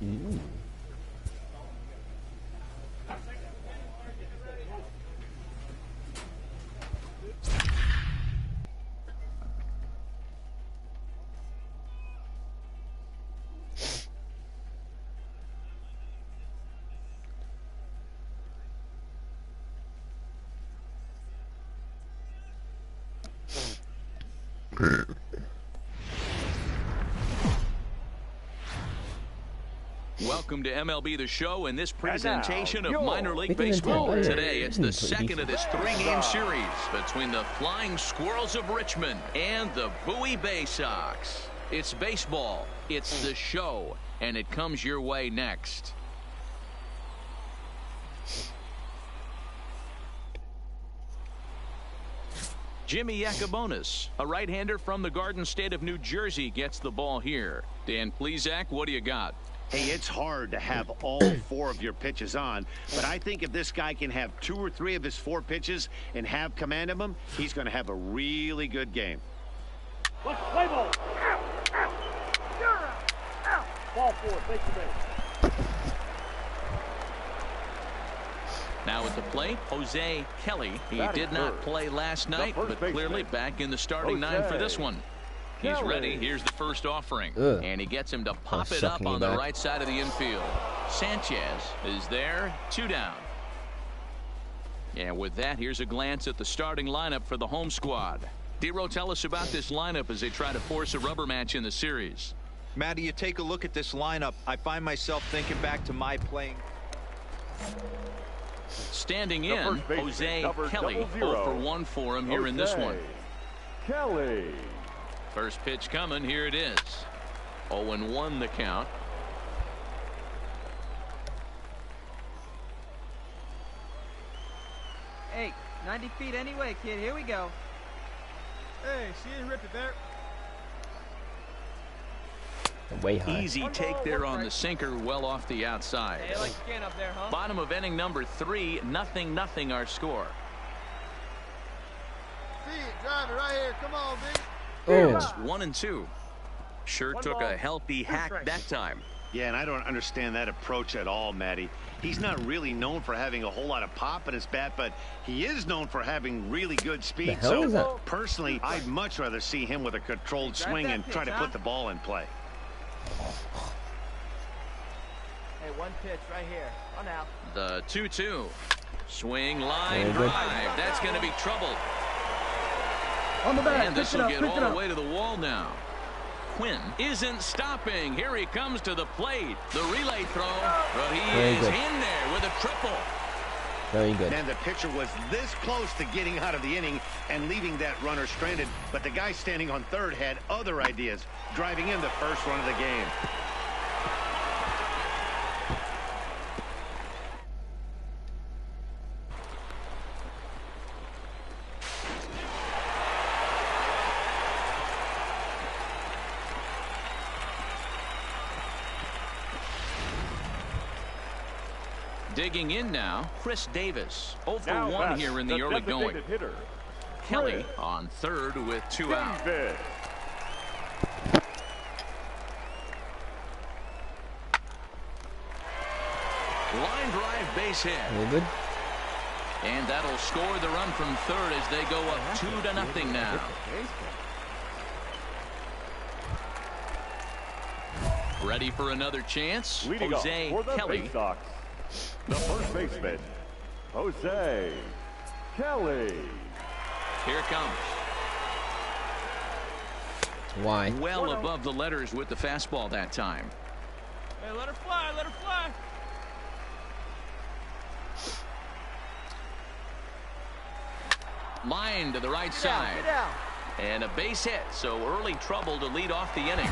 Ooh. Welcome to MLB The Show and this presentation of minor league baseball. Today, it's the second of this three-game series between the Flying Squirrels of Richmond and the Bowie Bay Sox. It's baseball, it's the show, and it comes your way next. Jimmy Yacobonis, a right-hander from the Garden State of New Jersey, gets the ball here. Dan Plesac, what do you got? Hey, it's hard to have all four of your pitches on, but I think if this guy can have 2 or 3 of his 4 pitches and have command of them, he's going to have a really good game. Let's play ball. Ball 4, take the base. Now at the plate, Jose Kelly. He did not play last night, but clearly back in the starting 9 for this one. He's ready. Here's the first offering. And he gets him to pop it up on the right side of the infield. Sanchez is there. 2 down. And with that, here's a glance at the starting lineup for the home squad. Dero, tell us about this lineup as they try to force a rubber match in the series. Matty, you take a look at this lineup. I find myself thinking back to my playing. Standing in, Jose Kelly. 0 for 1 for him here in this one. Kelly. First pitch coming. Here it is. 0-1 the count. Hey, 90 feet anyway, kid. Here we go. Hey, she didn't rip it there. Way high. Easy take there on the sinker, well off the outside. Hey, like skin up there, huh? Bottom of inning number 3, 0-0 our score. See it, drive it right here. Come on, big. It's 1-2. Sure took a healthy hack that time. Yeah, and I don't understand that approach at all, Matty. He's not really known for having a whole lot of pop in his bat, but he is known for having really good speed. So personally, I'd much rather see him with a controlled swing and try to put the ball in play. Hey, 1 pitch right here. On out. The 2-2. Swing, line, drive. That's going to be trouble. On the back. And this will get all the way to the wall now. Quinn isn't stopping. Here he comes to the plate. The relay throw. But he is in there with a triple. Very good. And the pitcher was this close to getting out of the inning and leaving that runner stranded. But the guy standing on third had other ideas, driving in the first run of the game. Digging in now, Chris Davis. 0 for 1 here in the early going. Kelly on third with 2 out. Line drive base hit. Very good. And that'll score the run from third as they go up 2-0 now. Ready for another chance. Jose Kelly. The first baseman, Jose Kelly. Here it comes. Why? Well above the letters with the fastball that time. Hey, let her fly, let her fly. Line to the right side. Get out. And a base hit, so early trouble to lead off the inning.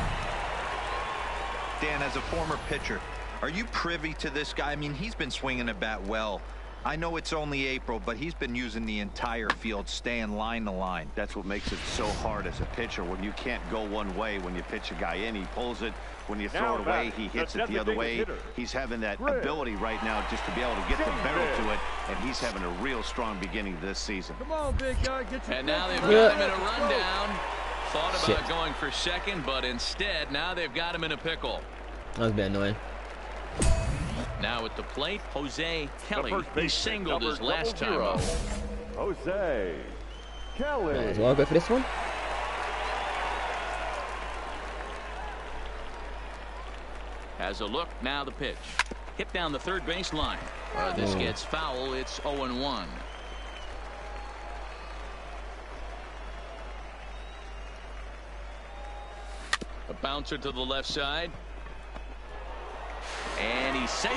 Dan, as a former pitcher, are you privy to this guy? I mean, he's been swinging a bat well. I know it's only April, but he's been using the entire field, staying line to line. That's what makes it so hard as a pitcher when you can't go one way. When you pitch a guy in, he pulls it. When you throw it away, he hits it the other way. He's having that ability right now just to be able to get the barrel to it, and he's having a real strong beginning this season. Come on, big guy, get your. And now they've got him in a rundown. Thought about going for second, but instead now they've got him in a pickle. That was a bit annoying. Now at the plate, Jose Kelly. first He baseman, singled his number last time 00. up. Jose Kelly. Might as well go for this one. Has a look, now the pitch. Hit down the third base line. This gets foul, it's 0-1. A bouncer to the left side. And he's safe.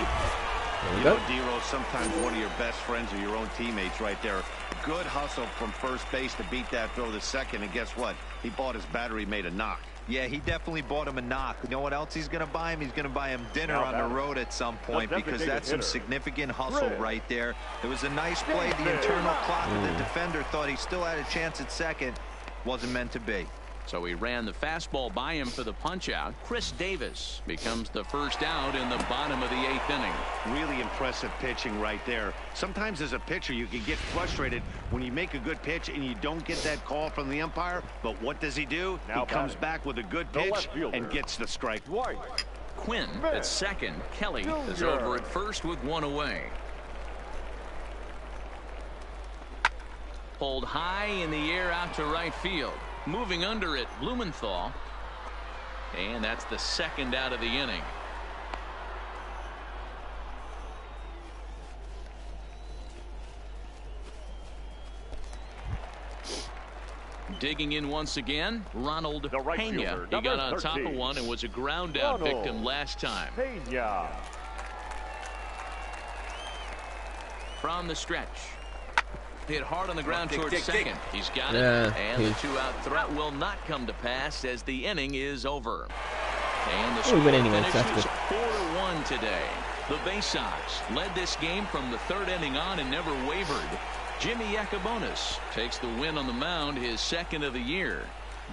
You know, D-Rose, sometimes one of your best friends are your own teammates right there. Good hustle from first base to beat that throw to second, and guess what? He bought his battery made a knock. Yeah, he definitely bought him a knock. You know what else he's going to buy him? He's going to buy him dinner on the road at some point, because that's some significant hustle right there. It was a nice play. The internal clock of the defender thought he still had a chance at second. Wasn't meant to be. So he ran the fastball by him for the punch out. Chris Davis becomes the first out in the bottom of the 8th inning. Really impressive pitching right there. Sometimes as a pitcher you can get frustrated when you make a good pitch and you don't get that call from the umpire. But what does he do? He comes back with a good pitch and gets the strike. Quinn at second. Kelly is over at first with one away. Pulled high in the air out to right field. Moving under it, Blumenthal. And that's the second out of the inning. Digging in once again, Ronald Pena. He got on top of one and was a ground out victim last time. Pena. From the stretch. Hit hard on the ground towards second. He's got it. And the 2-out threat will not come to pass as the inning is over. And the score finishes 4-1 today. The Bay Sox led this game from the 3rd inning on and never wavered. Jimmy Yacobonis takes the win on the mound, his 2nd of the year.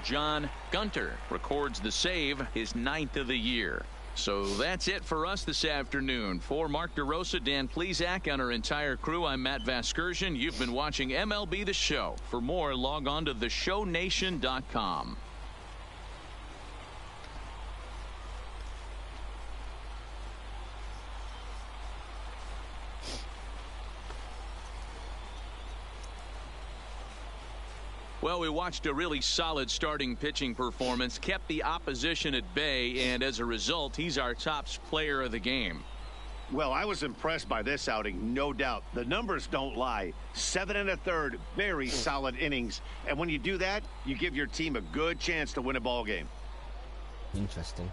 John Gunter records the save, his 9th of the year. So that's it for us this afternoon. For Mark DeRosa, Dan Plesac, and our entire crew, I'm Matt Vasgersian. You've been watching MLB The Show. For more, log on to theshownation.com. Well, we watched a really solid starting pitching performance, kept the opposition at bay, and as a result, he's our top player of the game. Well, I was impressed by this outing, no doubt. The numbers don't lie. 7 1/3, very solid innings. And when you do that, you give your team a good chance to win a ball game. Interesting.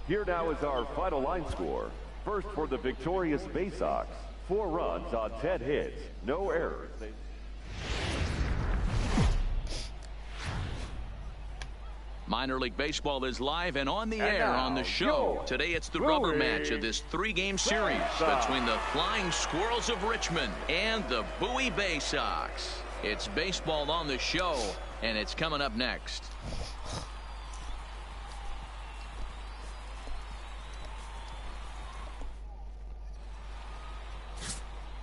Here now is our final line score. First for the victorious Bay Sox. 4 runs on 10 hits, no errors. Minor League Baseball is live and on the air on the show. Today it's the rubber match of this 3-game series between the Flying Squirrels of Richmond and the Bowie Bay Sox. It's baseball on the show, and it's coming up next.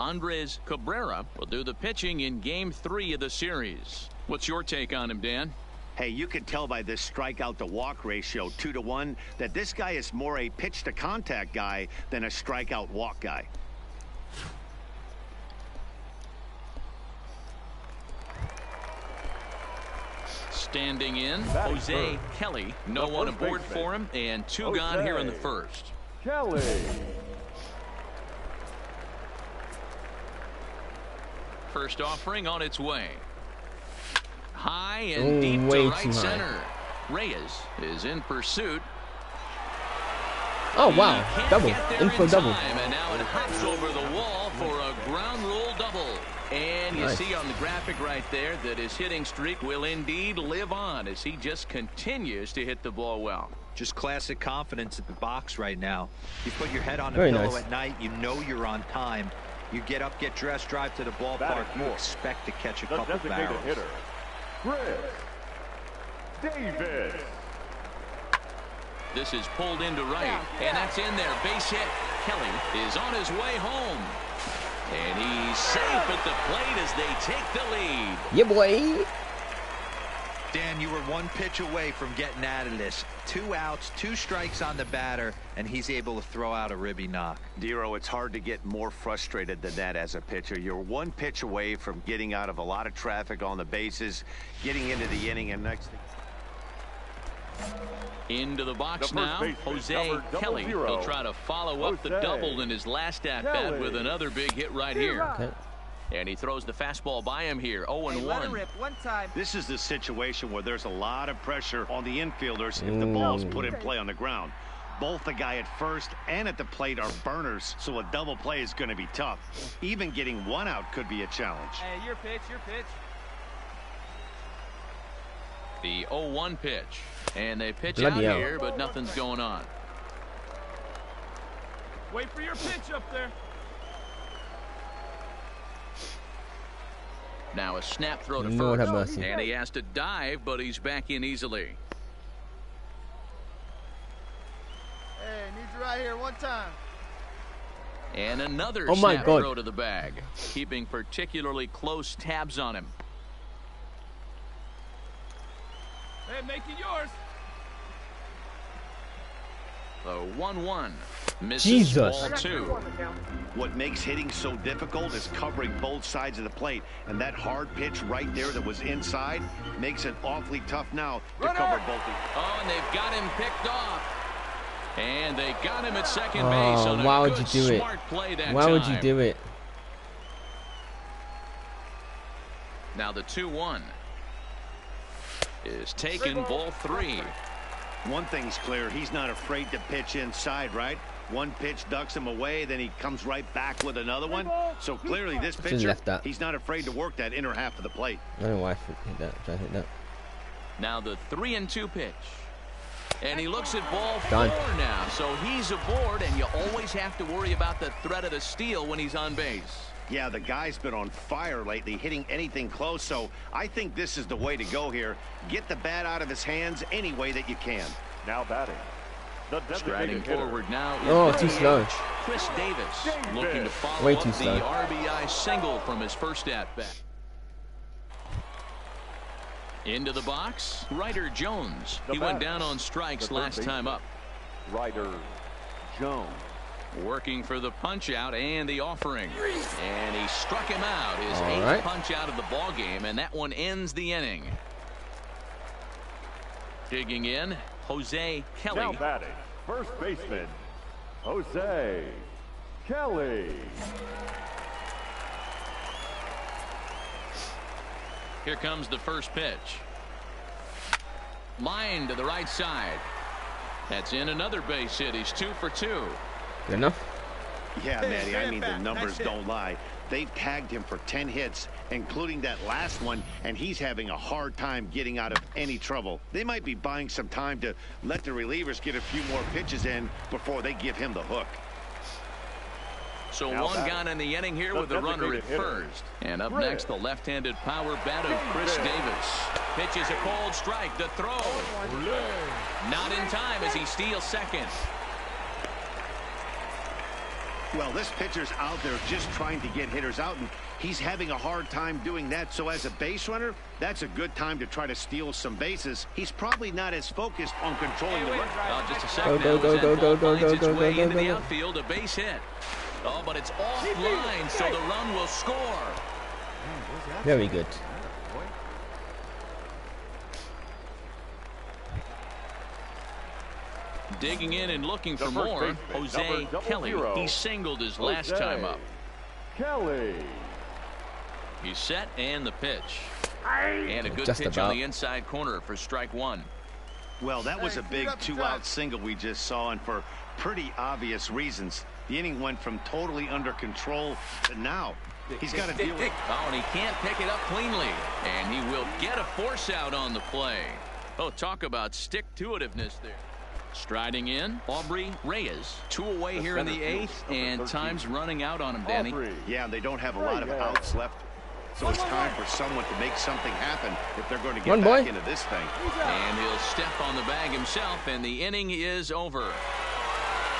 Andres Cabrera will do the pitching in Game 3 of the series. What's your take on him, Dan? Hey, you can tell by this strikeout to walk ratio 2-to-1 that this guy is more a pitch to contact guy than a strikeout walk guy. Standing in, Jose Kelly. No one aboard for him, and 2 gone here in the first. Kelly. First offering on its way. High and deep to right center. Reyes is in pursuit. Oh, wow. Double. Info double. And now it hops over the wall for a ground rule double. And you see on the graphic right there that his hitting streak will indeed live on as he just continues to hit the ball well. Just classic confidence at the box right now. You put your head on a pillow at night, you know you're on time. You get up, get dressed, drive to the ballpark, you expect to catch a couple barrels. Hitter, Chris Davis. This is pulled into right, and that's in there. Base hit. Kelly is on his way home. And he's safe at the plate as they take the lead. Yeah, boy. Dan, you were one pitch away from getting out of this. 2 outs, 2 strikes on the batter, and he's able to throw out a ribby knock. Dero, it's hard to get more frustrated than that as a pitcher. You're 1 pitch away from getting out of a lot of traffic on the bases, getting into the inning, and next thing. Into the box now, Jose Kelly. He'll try to follow up the double in his last at-bat with another big hit right here. Okay. And he throws the fastball by him here, 0-1. This is the situation where there's a lot of pressure on the infielders if the ball's put in play on the ground. Both the guy at first and at the plate are burners, so a double play is going to be tough. Even getting 1 out could be a challenge. Hey, your pitch, your pitch. The 0-1 pitch. And they pitch out here, but nothing's going on. Wait for your pitch up there. Now a snap throw to Lord have first. mercy. And he has to dive, but he's back in easily. Hey, need you right here one time. And another Oh my snap God. throw to the bag. Keeping particularly close tabs on him. Hey, make it yours. The 1-1. Misses Jesus. ball 2. What makes hitting so difficult is covering both sides of the plate, and that hard pitch right there that was inside makes it awfully tough now to cover both. Oh, and they've got him picked off. And they got him at second base on a why would good, you do it? smart play that Why time. would you do it? Now the 2-1 is taken, ball 3. One thing's clear, he's not afraid to pitch inside, right? 1 pitch ducks him away, then he comes right back with another one. So clearly this pitcher, left that. he's not afraid to work that inner half of the plate. I don't know why I hit that. Try to hit that. Now the 3-2 pitch. And he looks at ball 4 Done. now. So he's aboard, and you always have to worry about the threat of the steal when he's on base. Yeah, the guy's been on fire lately, hitting anything close, so I think this is the way to go here. Get the bat out of his hands any way that you can. Now batting. The Striding designated hitter. forward now. Oh, is too the slow. DH, Chris Davis, looking to follow Way up too the slow. RBI single from his first at-bat. Into the box, Ryder Jones. The He went batter, down on strikes the last third time up. Ryder Jones. Working for the punch out and the offering. And he struck him out. His All 8th right. punch out of the ball game, and that one ends the inning. Digging in, Jose Kelly. Now batting. First baseman, Jose Kelly. Here comes the first pitch. Line to the right side. That's in another base hit. He's 2 for 2. Good enough. Yeah, Matty, I mean, the Stand back. numbers Nice hit. don't lie. They've tagged him for 10 hits, including that last one, and he's having a hard time getting out of any trouble. They might be buying some time to let the relievers get a few more pitches in before they give him the hook. So Now one batting. gone in the inning here The with the runner at designated hitter. first. And up Chris next, the left-handed power bat of Chris Davis. Pitches a cold strike. The throw. Not in time as he steals second. Well, this pitcher's out there just trying to get hitters out, and he's having a hard time doing that. So as a base runner, that's a good time to try to steal some bases. He's probably not as focused on controlling the run. Oh, just a second Go, now. go, as that go, ball go, finds go, its go, way go, into go, the go. outfield, a base hit. Oh, but it's offline, so the run will score. Very good. Digging in and looking for The first more, baseman, Jose number Kelly. 00. He singled his last Jose time up. Kelly. He's set and the pitch. And a good Just pitch about. on the inside corner for strike 1. Well, that was a Hey, big keep up the 2-out drive. single we just saw, and for pretty obvious reasons. The inning went from totally under control to now. He's got to deal with it. Oh, and he can't pick it up cleanly. And he will get a force out on the play. Oh, talk about stick-to-itiveness there. Striding in, Aubrey Reyes. 2 away The here in the center 8th, fielder, number and 13. time's running out on him, Danny. Aubrey. Yeah, they don't have a lot of Reyes. outs left. So it's time for someone to make something happen if they're going to get Run, back boy. into this thing. And he'll step on the bag himself, and the inning is over.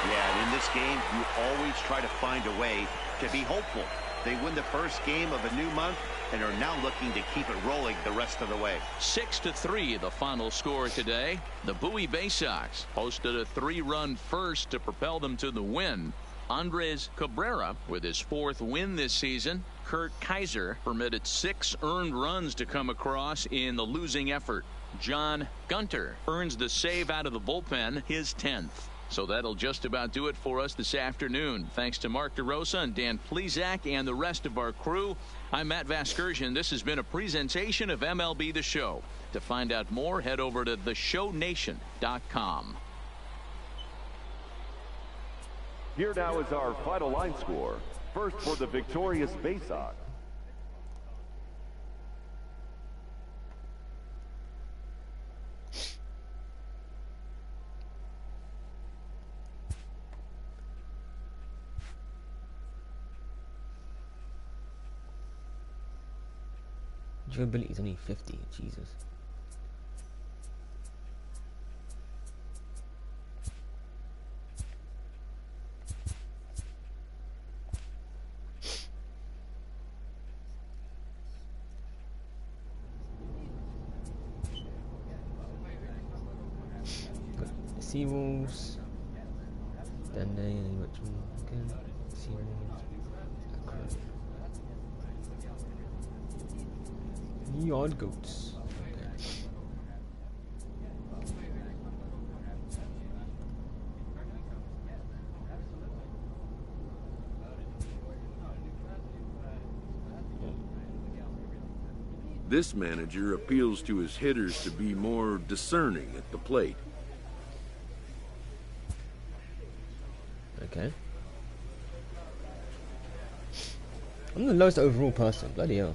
Yeah, and in this game, you always try to find a way to be hopeful. They win the first game of a new month and are now looking to keep it rolling the rest of the way. 6-3 the final score today. The Bowie Bay Sox posted a 3-run first to propel them to the win. Andres Cabrera with his 4th win this season. Kurt Kaiser permitted 6 earned runs to come across in the losing effort. John Gunter earns the save out of the bullpen, his 10th. So that'll just about do it for us this afternoon. Thanks to Mark DeRosa and Dan Plesac and the rest of our crew. I'm Matt Vasgersian. This has been a presentation of MLB The Show. To find out more, head over to theshownation.com. Here now is our final line score. First for the victorious Bay Sox. Durability is only 50. Jesus. Seawolves, then they again, Seawolves, Yard Goats. Okay. This manager appeals to his hitters to be more discerning at the plate. Okay. I'm the lowest overall person. Bloody hell.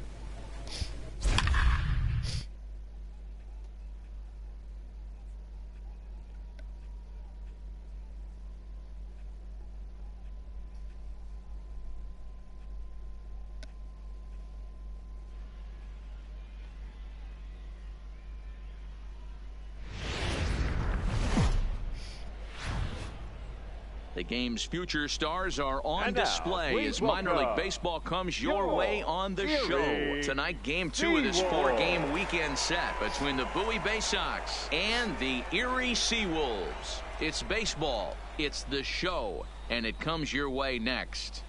The game's future stars are on display as minor league baseball comes your way on the show. Tonight, game 2 of this 4-game weekend set between the Bowie Bay Sox and the Erie Seawolves. It's baseball, it's the show, and it comes your way next.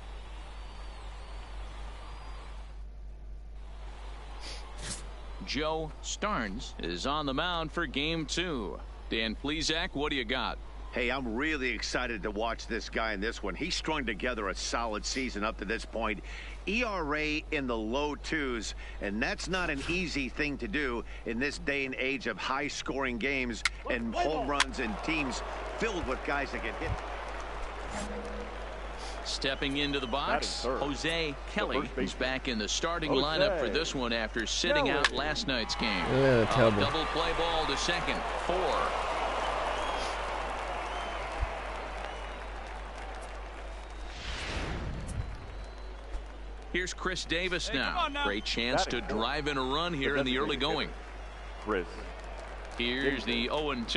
Joe Starnes is on the mound for game 2. Dan Plesac, what do you got? Hey, I'm really excited to watch this guy in this one. He strung together a solid season up to this point. ERA in the low 2s, and that's not an easy thing to do in this day and age of high-scoring games and home runs and teams filled with guys that get hit. Stepping into the box, Jose Kelly, who's back in the starting lineup for this one after sitting out last night's game. Double play ball to second, 4. Here's Chris Davis now. Great chance to drive in a run here in the early going. Here's the 0-2.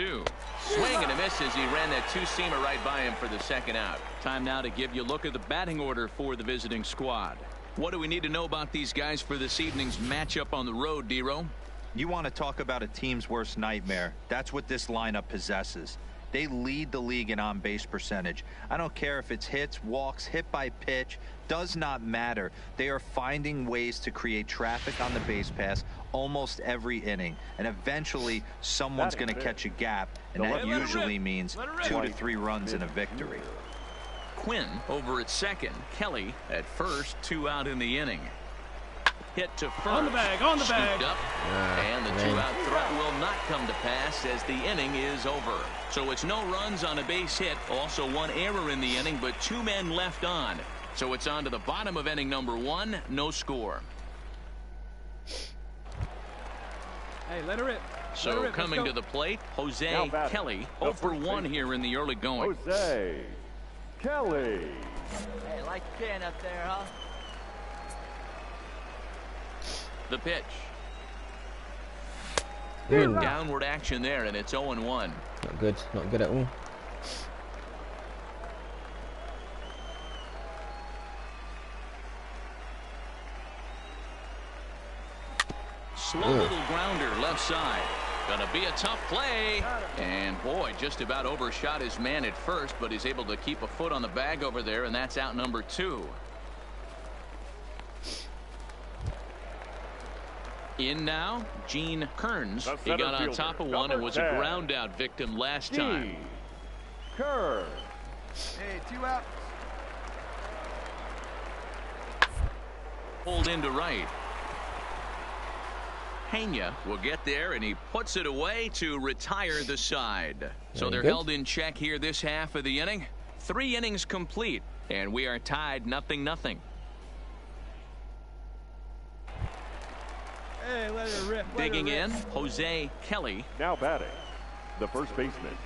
Swing and a miss as he ran that 2-seamer right by him for the second out. Time now to give you a look at the batting order for the visiting squad. What do we need to know about these guys for this evening's matchup on the road, D-Row? You want to talk about a team's worst nightmare. That's what this lineup possesses. They lead the league in on-base percentage. I don't care if it's hits, walks, hit by pitch, does not matter. They are finding ways to create traffic on the base pass almost every inning. And eventually, someone's going to catch a gap, and that usually means 2 to 3 runs and a victory. Quinn over at second. Kelly at first, 2 out in the inning. Hit to first. On the bag, on the bag. Up, and the 2-out threat will not come to pass as the inning is over. So it's no runs on a base hit. Also 1 error in the inning, but 2 men left on. So it's on to the bottom of inning number 1. No score. Hey, let her rip. So coming to the plate, Jose Kelly, 0 for 1 here in the early going. Jose Kelly. Hey, like Ken up there, huh? The pitch. Downward action there, and it's 0-1. Not good. Not good at all. slow little grounder left side. Gonna be a tough play. And boy, just about overshot his man at first, but he's able to keep a foot on the bag over there, and that's out number 2. In now, Gene Kearns. He got on top of one and was a ground out victim last time. Kearns. Hey, 2 outs. Pulled into right. Pena will get there, and he puts it away to retire the side. So they're held in check here this half of the inning. 3 innings complete, and we are tied 0-0. Hey, let it rip. Digging in, Jose Kelly. Now batting, the first baseman,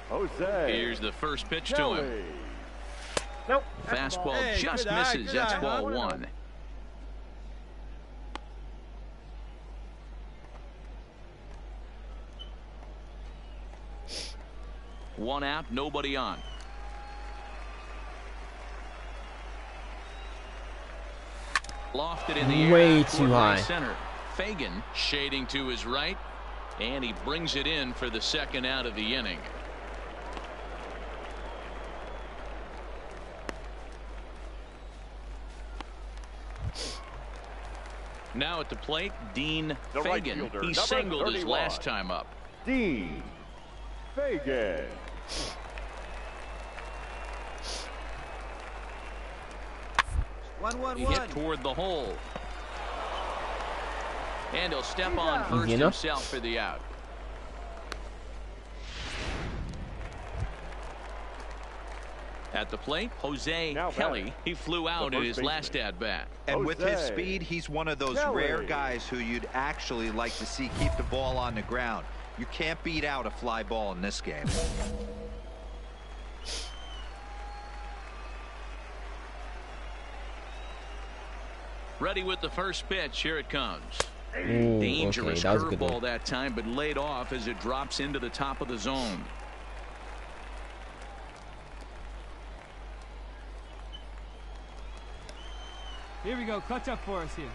Jose. Here's the first pitch Kelly. to him. Nope. Fastball Hey, just good eye, misses. good That's eye, ball huh? 1. One out, nobody on. Lofted in the air. Way too high. Center. Fagan shading to his right, and he brings it in for the second out of the inning. Now at the plate, Dean The right Fagan. fielder, He number singled his 31. last time up. Dean Fagan. He hit toward the hole. And he'll step on first Easy enough. himself for the out. At the plate, Jose Now Kelly. batting, He flew out the in first his last baseman. at-bat. And with his Jose speed, he's one of those Kelly. rare guys who you'd actually like to see keep the ball on the ground. You can't beat out a fly ball in this game. Ready with the first pitch. Here it comes. Ooh, Dangerous okay, that was a good curveball one. that time, but laid off as it drops into the top of the zone. Here we go. Clutch up for us here.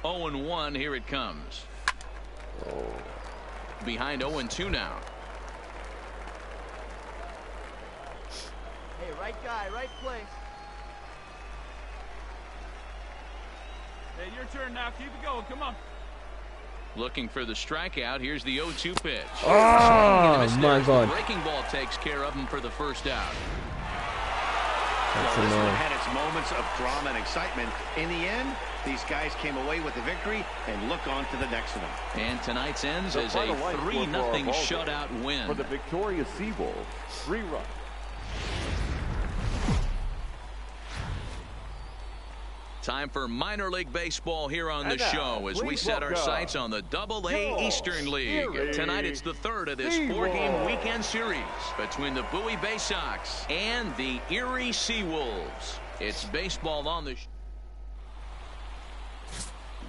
0-1. Here it comes. Behind 0-2 now. Hey, right guy, right place. Hey, your turn now. Keep it going. Come on. Looking for the strikeout. Here's the 0-2 pitch. Oh, my God. Breaking ball takes care of him for the first out. That's Well, this one annoying. had its moments of drama and excitement. In the end, these guys came away with the victory and look on to the next one. And tonight's ends The as a final line score for our 3-0 ball game. shutout win. For the victorious Seawolves, 3 runs. Time for minor league baseball here on the And now, show as we please set our welcome sights on the Double-A your Eastern League. Erie Tonight it's the third of this 4-game Seawolves. weekend series between the Bowie Bay Sox and the Erie Seawolves. It's baseball on the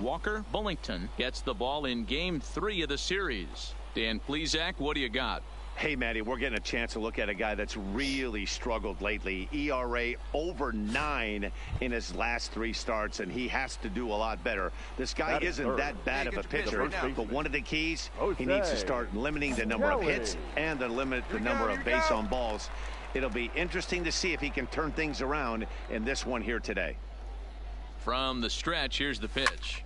Walker Bullington gets the ball in game 3 of the series. Dan Plesac, what do you got? Hey, Matty, we're getting a chance to look at a guy that's really struggled lately. ERA over 9 in his last 3 starts, and he has to do a lot better. This guy That is isn't third. that bad of a pitcher, right now. but one of the keys, Jose he needs to start limiting the number of Kelly. hits and to limit the number of base on balls. It'll be interesting to see if he can turn things around in this one here today. From the stretch, here's the pitch.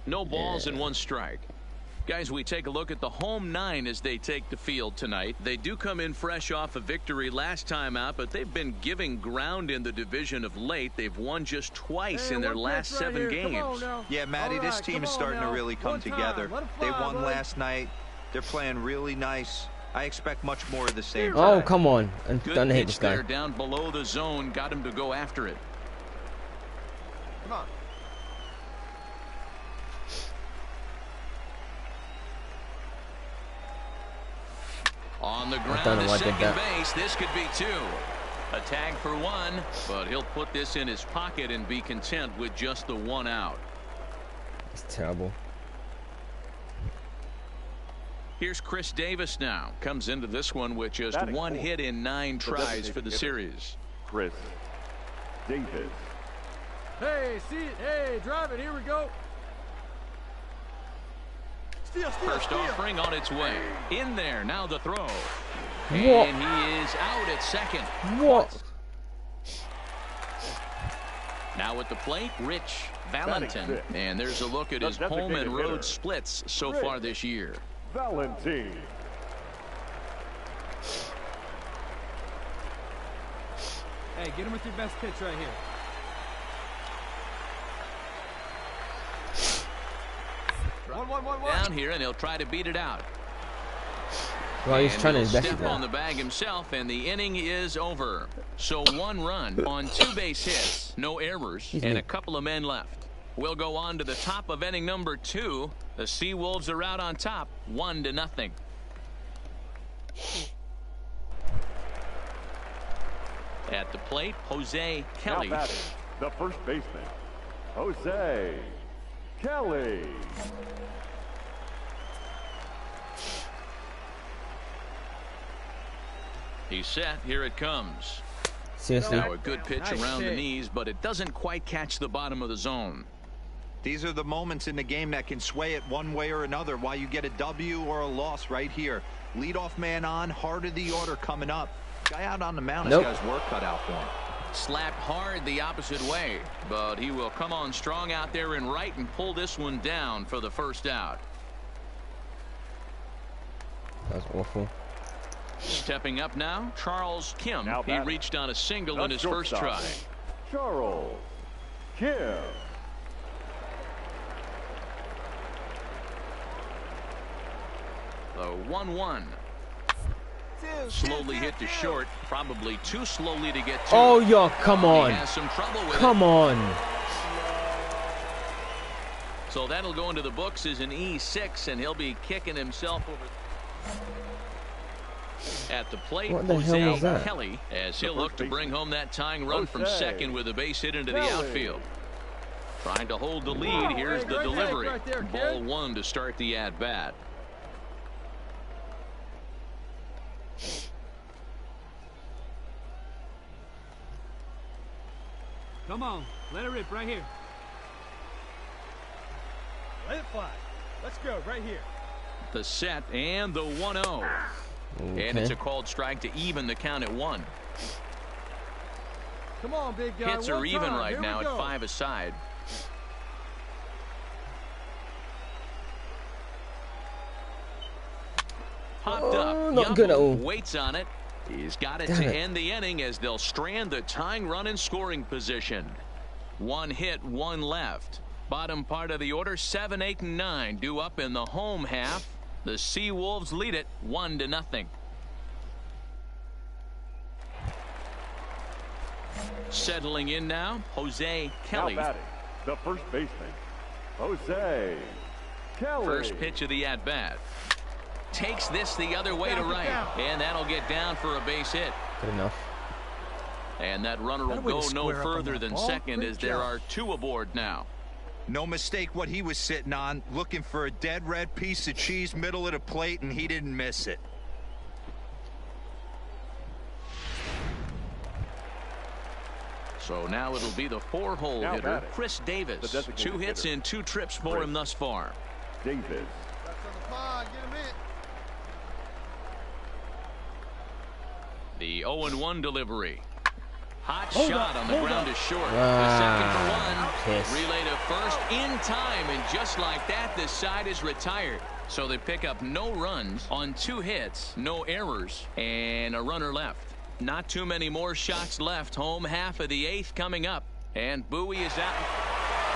No balls and 1 strike. Guys, we take a look at the home 9 as they take the field tonight. They do come in fresh off a victory last time out, but they've been giving ground in the division of late. They've won just twice in their last 7 games. Yeah, Matty, this team is starting to really come together. They won last night. They're playing really nice. I expect much more of the same. Oh, come on. I'm Good starting to hate pitch this guy. there down below the zone. Got him to go after it. Come on. On the ground don't know to why I did second that. base. This could be 2. A tag for 1, but he'll put this in his pocket and be content with just the 1 out. It's terrible. Here's Chris Davis now. Comes into this one with just Batting 1 4. hit in 9 tries for the designated hitter. series. Chris Davis. Hey, see it. Hey, drive it. Here we go. First offering on its way. In there. Now the throw. What? And he is out at second. What? Now at the plate, Rich Valentin. And there's a look at his home and road splits so far this year. Valentin. Hey, get him with your best pitch right here. One. Down here, and he'll try to beat it out. Well, he's trying to invest invest on the bag himself, and the inning is over. So 1 run on 2 base hits, no errors, and a couple of men left. We'll go on to the top of inning number 2. The Seawolves are out on top, 1-0. At the plate, Jose Kelly. Now batting, the first baseman, Jose Kelly. He's set. Here it comes. Seriously. Now a good pitch around the knees, but it doesn't quite catch the bottom of the zone. These are the moments in the game that can sway it one way or another. Why you get a W or a loss right here. Leadoff man on, heart of the order coming up. Guy out on the mound has got his work cut out for him. Slapped hard the opposite way, but he will come on strong out there in right and pull this one down for the first out. That's awful. Stepping up now, Charles Kim. He reached on a single in his first try. Charles Kim. The 1-1. Slowly hit to short, probably too slowly to get to. Oh, yo, come on. He has some trouble with come on. So that'll go into the books as an E6, and he'll be kicking himself over. At the plate, What the hell was that? Kelly, as he'll look to bring home that tying run from second with a base hit into the outfield. Trying to hold the lead. Here's the delivery. Ball 1 to start the at-bat. Come on, let it rip right here. Let it fly. Let's go right here. The set and the 1-0. Okay. And it's a called strike to even the count at 1. Come on, big guy. Hits are even right now at 5 aside. Popped up. Not good at all. Waits on it. He's got it to end the inning as they'll strand the tying run in scoring position. 1 hit, 1 left. Bottom part of the order, 7, 8, and 9 due up in the home half. The Seawolves lead it 1-0. Settling in now, Jose Kelly. Now batting, the first baseman, Jose Kelly. First pitch of the at-bat. Takes this the other way to right, and that'll get down for a base hit. Good enough. And that runner will go no further than second as there are 2 aboard now. No mistake what he was sitting on, looking for a dead red piece of cheese middle of the plate, and he didn't miss it. So now it'll be the 4-hole hitter, Chris Davis. 2 hits in 2 trips for him thus far. Davis. That's on the pond. Get him in. The 0-1 delivery. Hot shot on the ground is short. The second for 1. Relay to first in time, and just like that, this side is retired. So they pick up no runs on 2 hits, no errors, and a runner left. Not too many more shots left. Home half of the 8th coming up, and Bowie is out.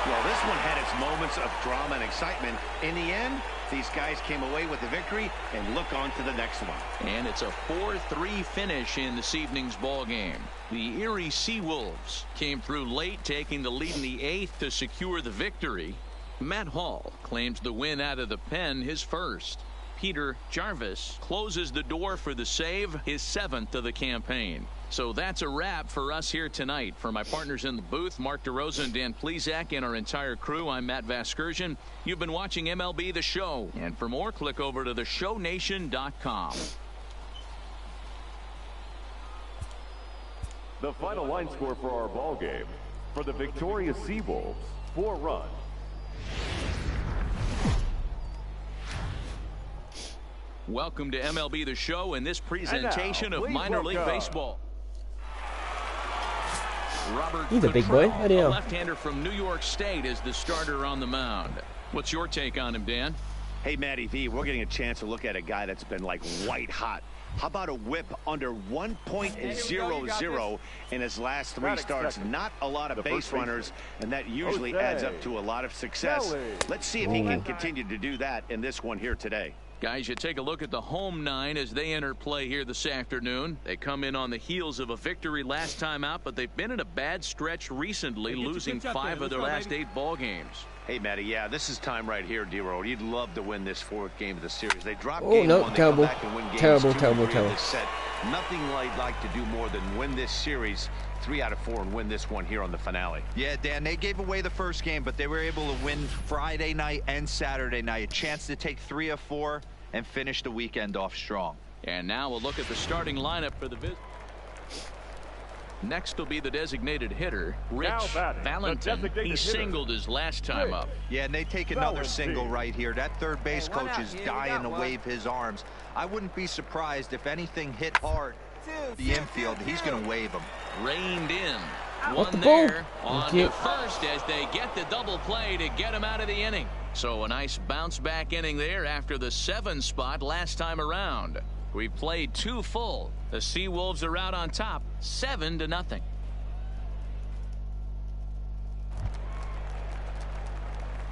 Well, this one had its moments of drama and excitement. In the end, these guys came away with the victory and look on to the next one. And it's a 4-3 finish in this evening's ball game. The Erie Seawolves came through late, taking the lead in the 8th to secure the victory. Matt Hall claims the win out of the pen, his first. Peter Jarvis closes the door for the save, his 7th of the campaign. So that's a wrap for us here tonight. For my partners in the booth, Mark DeRosa and Dan Plesac, and our entire crew, I'm Matt Vasgersian. You've been watching MLB The Show. And for more, click over to theshownation.com. The final line score for our ball game. for the victorious Seawolves, 4 runs. Welcome to MLB The Show and this presentation of minor league baseball. Robert He's a big boy. Cottrell, a left-hander from New York State, is the starter on the mound. What's your take on him, Dan? Hey, Matty V, we're getting a chance to look at a guy that's been like white hot. How about a whip under 1.00 in his last 3 starts? Not a lot of base runners, and that usually adds up to a lot of success. Let's see if he can continue to do that in this one here today. Guys, you take a look at the home 9 as they enter play here this afternoon. They come in on the heels of a victory last time out, but they've been in a bad stretch recently, losing 5 of their last 8 ball games. Hey, Matty, yeah, this is time right here, D-Road. You'd love to win this 4th game of the series. They drop game 1, they come back and win games 2 and 3 of this set. Nothing I'd like to do more than win this series 3 out of 4 and win this one here on the finale. Yeah, Dan, they gave away the first game, but they were able to win Friday night and Saturday night. A chance to take 3 of 4 and finish the weekend off strong. And now we'll look at the starting lineup for the visit. Next will be the designated hitter, Rich Valentin. He singled his last time up. Yeah, and they take another single right here. That third base coach is dying to wave his arms. I wouldn't be surprised if anything hit hard the infield. He's going to wave them. Reined in. One there on the first as they get the double play to get him out of the inning. So a nice bounce back inning there after the 7 spot last time around. We've played 2 full. The Seawolves are out on top 7-0.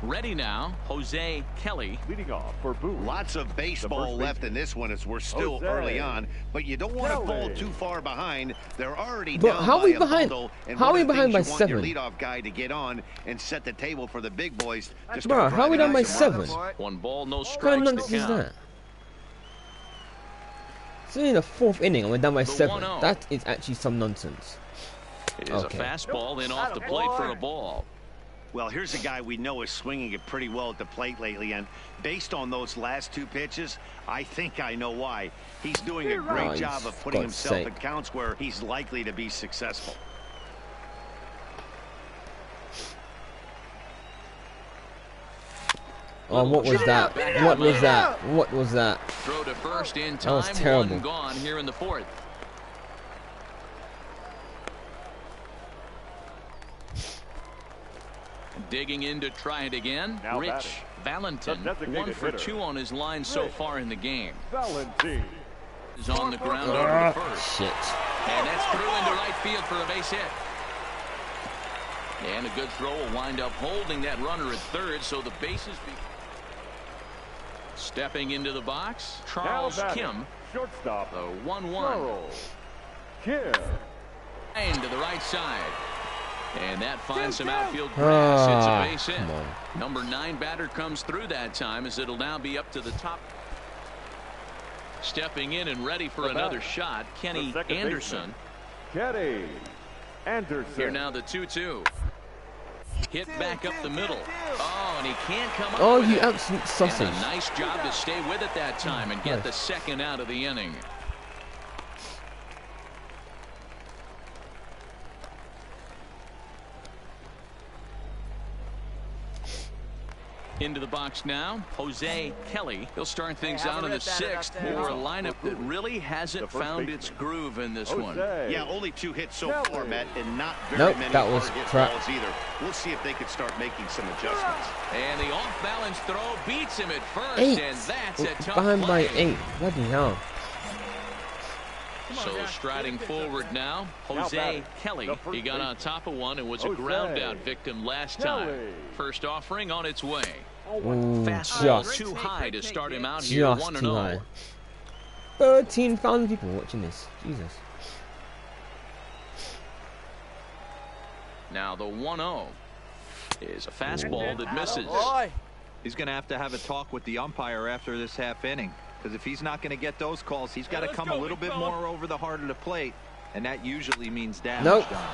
Ready now, Jose Kelly. Leading off for Boone. Lots of baseball left in this one as we're still early on, but you don't want to fall too far behind. They're already down how are we by behind? and how are we behind by you 7? Want your leadoff guy to get on and set the table for the big boys. Bro, how are we down by 7? 1 ball, no strikes. What kind of nonsense is that? It's only the 4th inning and we're down by 7. That is actually some nonsense. It is a fastball in off the plate for a ball. Well, here's a guy we know is swinging it pretty well at the plate lately, and based on those last 2 pitches, I think I know why. He's doing a great job of putting himself in counts where he's likely to be successful. Oh, what was that? What was that? What was that? Throw to first in time. That was terrible. 1 gone here in the 4th. Digging in to try it again. Now Rich Valentin, 1 for 2 on his line so far in the game. Valentin is on the ground over the first. Shit. And that's through into right field for a base hit. And a good throw will wind up holding that runner at third, so the bases be. Stepping into the box, Charles Kim. Shortstop. The 1-1. Kim. And to the right side. And that finds some outfield grass. It's a base hit. Number 9 batter comes through that time as it'll now be up to the top. Stepping in and ready for another shot, Kenny Anderson. Kenny Anderson. Here now the 2-2. Hit back up the middle. Oh, and he can't come up. Oh, with you it. absolute sausage. And a nice job to stay with it that time and get the 2nd out of the inning. Into the box now, Jose Kelly. He'll start things out in the 6th for a lineup that really hasn't found its groove in this one. Yeah, only 2 hits so far, Matt, and not very many hard hit balls either. We'll see if they can start making some adjustments. And the off-balance throw beats him at first, 8. and that's a tough Behind play. by 8. Bloody hell. So striding forward now, Jose Kelly. He got on top of one and was a ground-out victim last time. First offering on its way. Fastball too high to start him out here 1-0. 13,000 people watching this. Jesus. Now the 1-0 is a fastball that misses. He's going to have a talk with the umpire after this half inning. Because if he's not going to get those calls, he's got to come a little bit more over the heart of the plate, and that usually means damage done.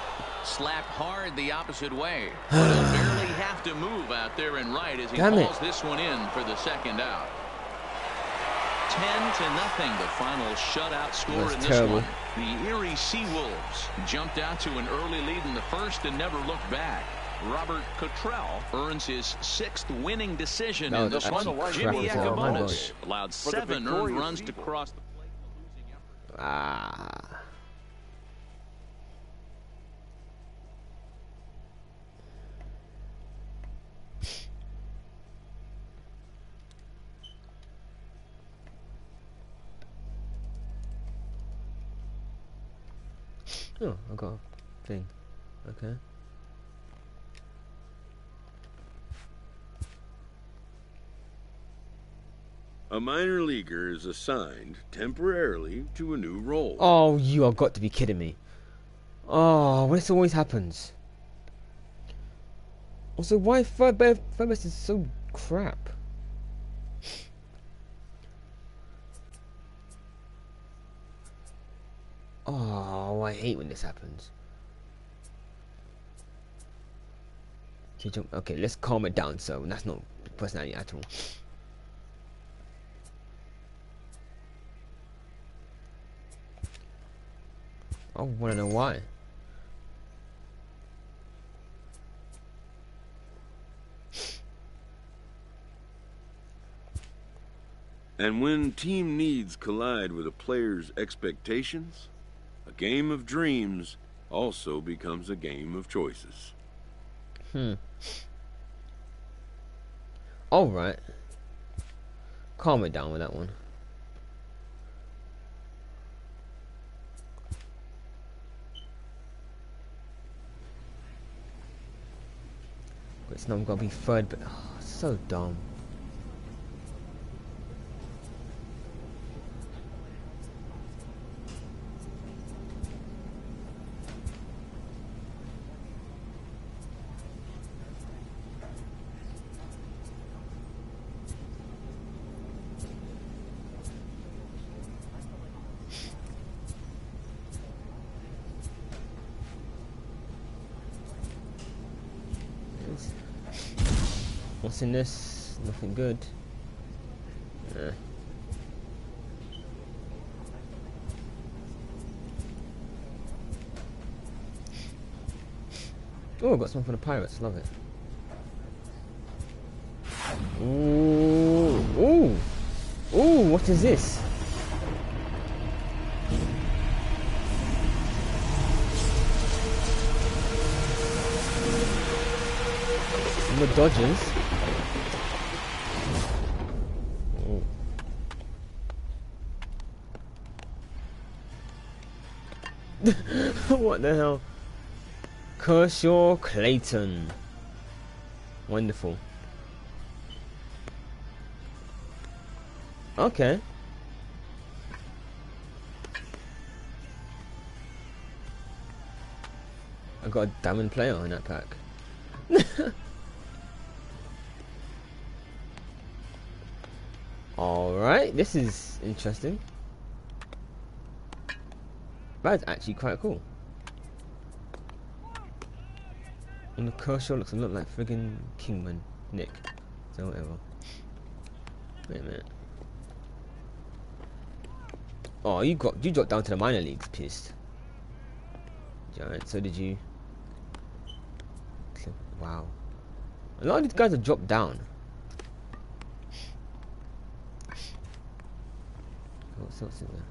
Slapped hard the opposite way. But he'll barely have to move out there and right as he calls this one in for the 2nd out. 10-0, the final shutout score in this one. The Erie Seawolves jumped out to an early lead in the first and never looked back. Robert Cottrell earns his 6th winning decision in this one. Jimmy Akabonis allowed 7 earned runs to cross the plate. Oh, I got a thing. Okay. A minor leaguer is assigned temporarily to a new role. Oh, you have got to be kidding me. Oh, this always happens. Also, why third base is so crap? Oh, I hate when this happens. Okay, let's calm it down. So that's not personality at all. I want to know why. And when team needs collide with a player's expectations, a game of dreams also becomes a game of choices. Alright. Calm it down with that one. It's not gonna be third, but oh, so dumb. What's in this? Nothing good. Oh, got something from the Pirates. Love it. Ooh, ooh, ooh! What is this? The Dodgers. What the hell? Kershaw Clayton. Wonderful. Okay. I got a diamond player in that pack. Alright, this is interesting. That's actually quite cool. And the Kershaw looks a lot like friggin' Kingman. Nick. So whatever. Wait a minute. Oh, you dropped down to the minor leagues, pissed. Giant, so did you. Wow. A lot of these guys have dropped down. What's in there?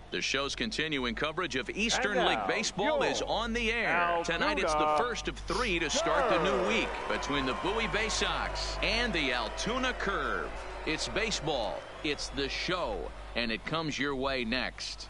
The show's continuing coverage of Eastern League Baseball is on the air. Tonight it's the first of 3 to start the new week between the Bowie Bay Sox and the Altoona Curve. It's baseball, it's the show, and it comes your way next.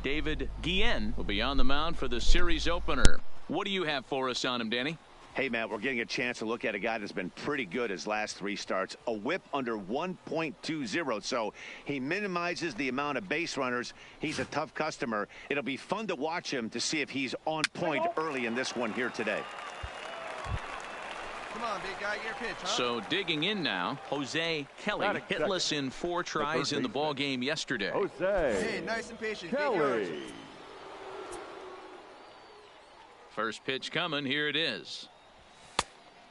David Guillen will be on the mound for the series opener. What do you have for us on him, Danny? Hey, Matt, we're getting a chance to look at a guy that's been pretty good his last 3 starts. A whip under 1.20, so he minimizes the amount of base runners. He's a tough customer. It'll be fun to watch him to see if he's on point early in this one here today. Come on, big guy, your pitch, huh? So digging in now, Jose Kelly, hitless in 4 tries in the ball game yesterday. Hey, nice and patient. Kelly. First pitch coming, here it is.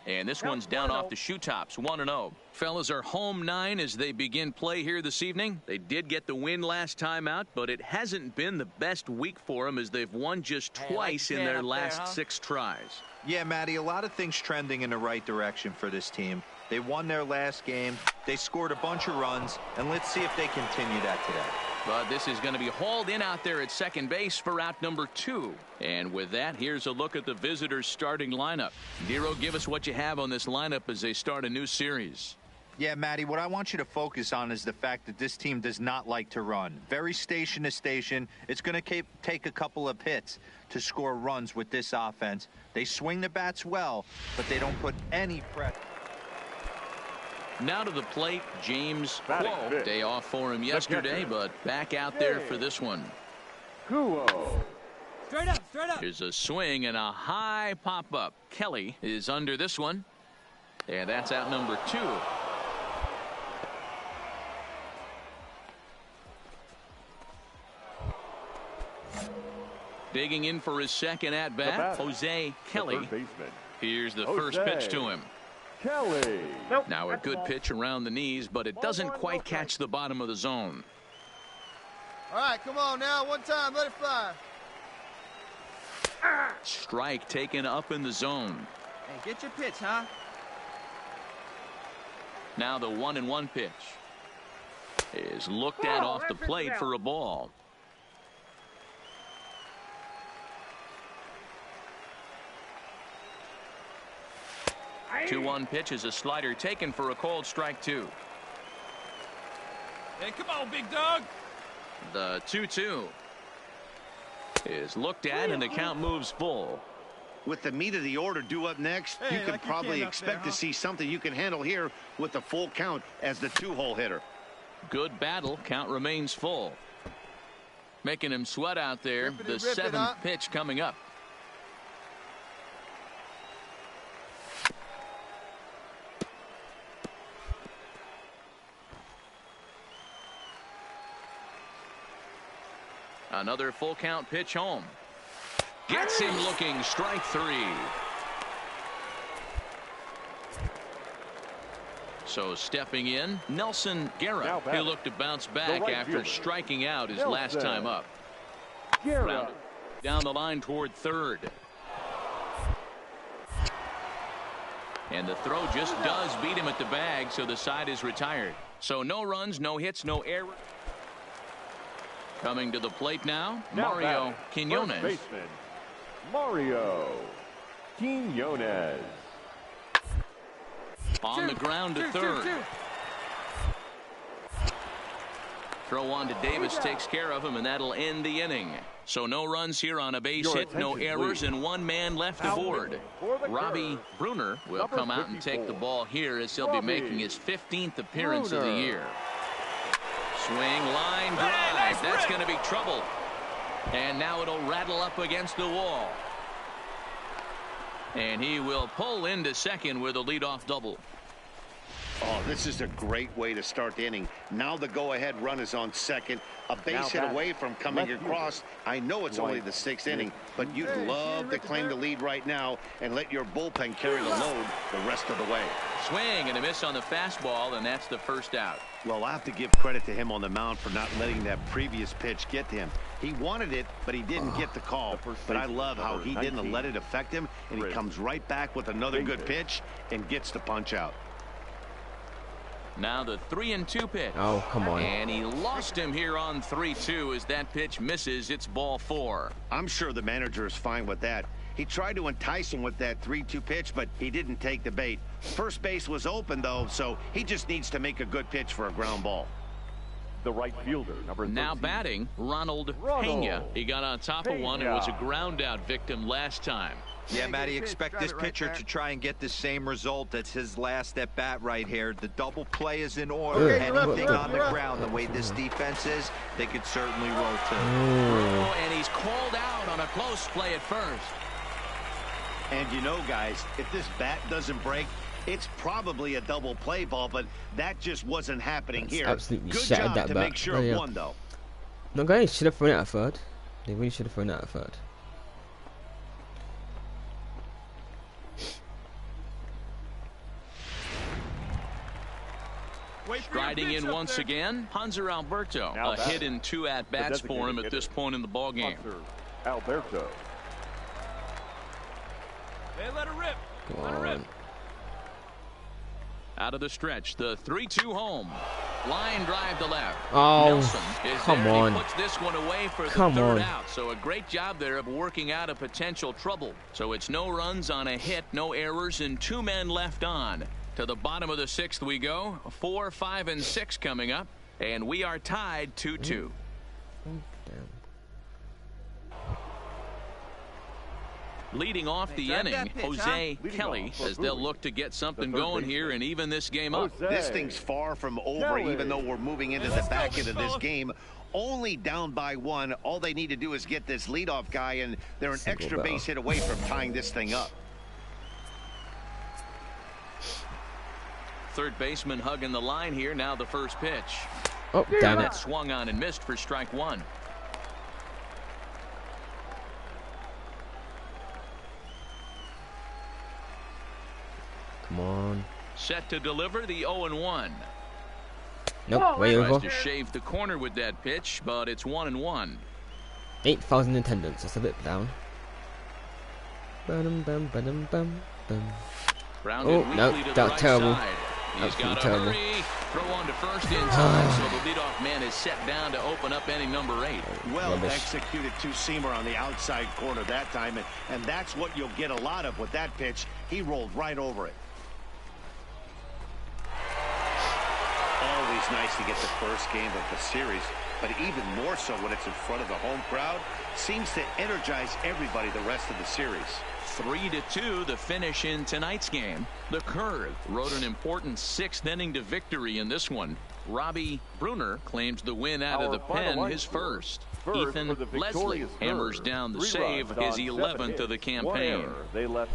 And this one's down off the shoe tops, 1-0. Fellas are home 9 as they begin play here this evening. They did get the win last time out, but it hasn't been the best week for them as they've won just twice in their last 6 tries. Yeah, Matty, a lot of things trending in the right direction for this team. They won their last game, they scored a bunch of runs, and let's see if they continue that today. But this is going to be hauled in out there at second base for out number 2. And with that, here's a look at the visitors' starting lineup. Nero, give us what you have on this lineup as they start a new series. Yeah, Matty, what I want you to focus on is the fact that this team does not like to run. Very station to station. It's going to take a couple of hits to score runs with this offense. They swing the bats well, but they don't put any pressure. Now to the plate, James Kuo. Day off for him yesterday, but back out there for this one. Kuo. Straight up, straight up. Here's a swing and a high pop-up. Kelly is under this one. And that's out number 2. Digging in for his second at-bat, Jose Kelly. Here's the first pitch to him. Kelly. Now a good pitch around the knees, but it doesn't quite catch the bottom of the zone. All right, come on now. One time, let it fly. Strike taken up in the zone. Hey, get your pitch, huh? Now the 1-1 pitch is looked at off the plate for a ball. Two 2-1 pitch is a slider taken for a called strike 2. Hey, come on, big dog. The 2-2 is looked at and the count moves full. With the meat of the order due up next, you can probably expect to see something you can handle here with the full count as the 2-hole hitter. Good battle. Count remains full. Making him sweat out there. The 7th pitch coming up. Another full count pitch home. Gets him looking. Strike 3. So stepping in, Nelson Guerra. He looked to bounce back after striking out his last time up. Grounded down the line toward third. And the throw just does beat him at the bag, so the side is retired. So no runs, no hits, no errors. Coming to the plate now, Mario Quinones. Mario Quinones. On the ground to third. Throw on to Davis takes care of him, and that'll end the inning. So no runs here on a base hit, no errors, and one man left aboard. Robbie Bruner will come out and take the ball here as he'll be making his 15th appearance of the year. Swing, line drive. That's going to be trouble. And now it'll rattle up against the wall. And he will pull into second with a leadoff double. Oh, this is a great way to start the inning. Now the go-ahead run is on second. A base hit away from coming across. I know it's only the 6th inning, but you'd love to claim the lead right now and let your bullpen carry the load the rest of the way. Swing and a miss on the fastball, and that's the first out. Well, I have to give credit to him on the mound for not letting that previous pitch get to him. He wanted it, but he didn't get the call. But I love how he didn't let it affect him, and he comes right back with another good pitch and gets the punch out. Now the 3-2 pitch. Oh, come on. And he lost him here on 3-2 as that pitch misses. It's ball 4. I'm sure the manager is fine with that. He tried to entice him with that 3-2 pitch, but he didn't take the bait. First base was open, though, so he just needs to make a good pitch for a ground ball. The right fielder, number 13. Now batting, Ronald Pena. He got on top of one and was a ground out victim last time. Yeah, Matty, expect this pitcher to try and get the same result. That's his last at bat right here. The double play is in order. Anything on the ground, the way this defense is, they could certainly roll too. And he's called out on a close play at first. And you know, guys, if this bat doesn't break, it's probably a double play ball, but that just wasn't happening here. Absolutely good shattered job that to bat. make sure it won, though. No, guys, should have thrown it out third. They really should have thrown it out third. Striding in once again, Hanser Alberto. A hit in 2 at-bats for him at this point in the ballgame. Alberto. Hey, let her rip. Come Let her rip. on. Out of the stretch, the 3-2 home. Line drive to left. Oh, Nelson is come there, on. He puts this one away for the third out. So a great job there of working out a potential trouble. So it's no runs on a hit, no errors, and 2 men left on. To the bottom of the 6th we go. 4, 5, and 6 coming up. And we are tied 2-2. Leading off the inning, Jose Kelly, as they'll look to get something going here and even this game up. This thing's far from over, even though we're moving into the back end of this game. Only down by 1. All they need to do is get this leadoff guy, and they're an extra base hit away from tying this thing up. Third baseman hugging the line here. Now the first pitch. Oh, damn it. Swung on and missed for strike 1. Come on. Set to deliver the 0-1. Nope, way over. Tries to shave the corner with that pitch, but it's 1-1. 8,000 attendance. That's a bit down. Rounded no, weakly to the that's right terrible. side. He's Absolutely got to terrible. hurry. Throw on to first in time, so the leadoff man is set down to open up inning number 8. Well Rubbish. executed two-seamer on the outside corner that time, and that's what you'll get a lot of with that pitch. He rolled right over it. Always nice to get the first game of the series, but even more so when it's in front of the home crowd. Seems to energize everybody the rest of the series. 3-2 the finish in tonight's game. The Curve wrote an important 6th inning to victory in this one. Robbie Bruner claims the win out of the pen, his first. Ethan Leslie hammers down the save, his 11th of the campaign. They left.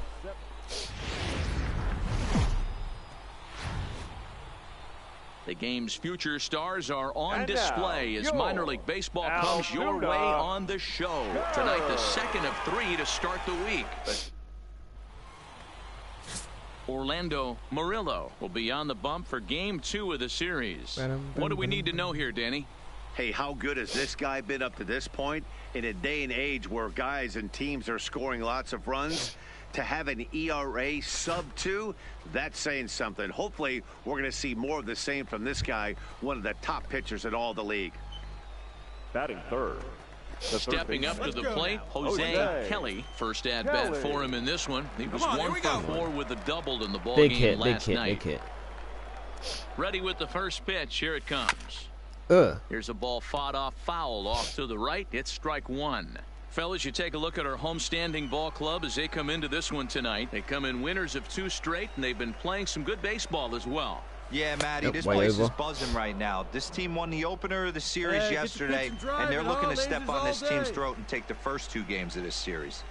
The game's future stars are on display as minor league baseball comes your way on the show. Tonight, the 2nd of 3 to start the week. Orlando Murillo will be on the bump for game 2 of the series. What do we need to know here, Danny? Hey, how good has this guy been up to this point? In a day and age where guys and teams are scoring lots of runs, to have an ERA sub-2, that's saying something. Hopefully, we're going to see more of the same from this guy, one of the top pitchers in all the league. Batting third. Stepping up to the plate, Jose Kelly. First at-bat for him in this one. He was 1 for 4 with a double in the ball game last night. Big hit. Ready with the first pitch. Here it comes. Here's a ball fought off foul off to the right. It's strike 1. Fellas, you take a look at our homestanding ball club as they come into this one tonight. They come in winners of 2 straight, and they've been playing some good baseball as well. Yeah, Matty, this place is buzzing right now. This team won the opener of the series yesterday, and they're looking to step on this team's throat and take the first 2 games of this series.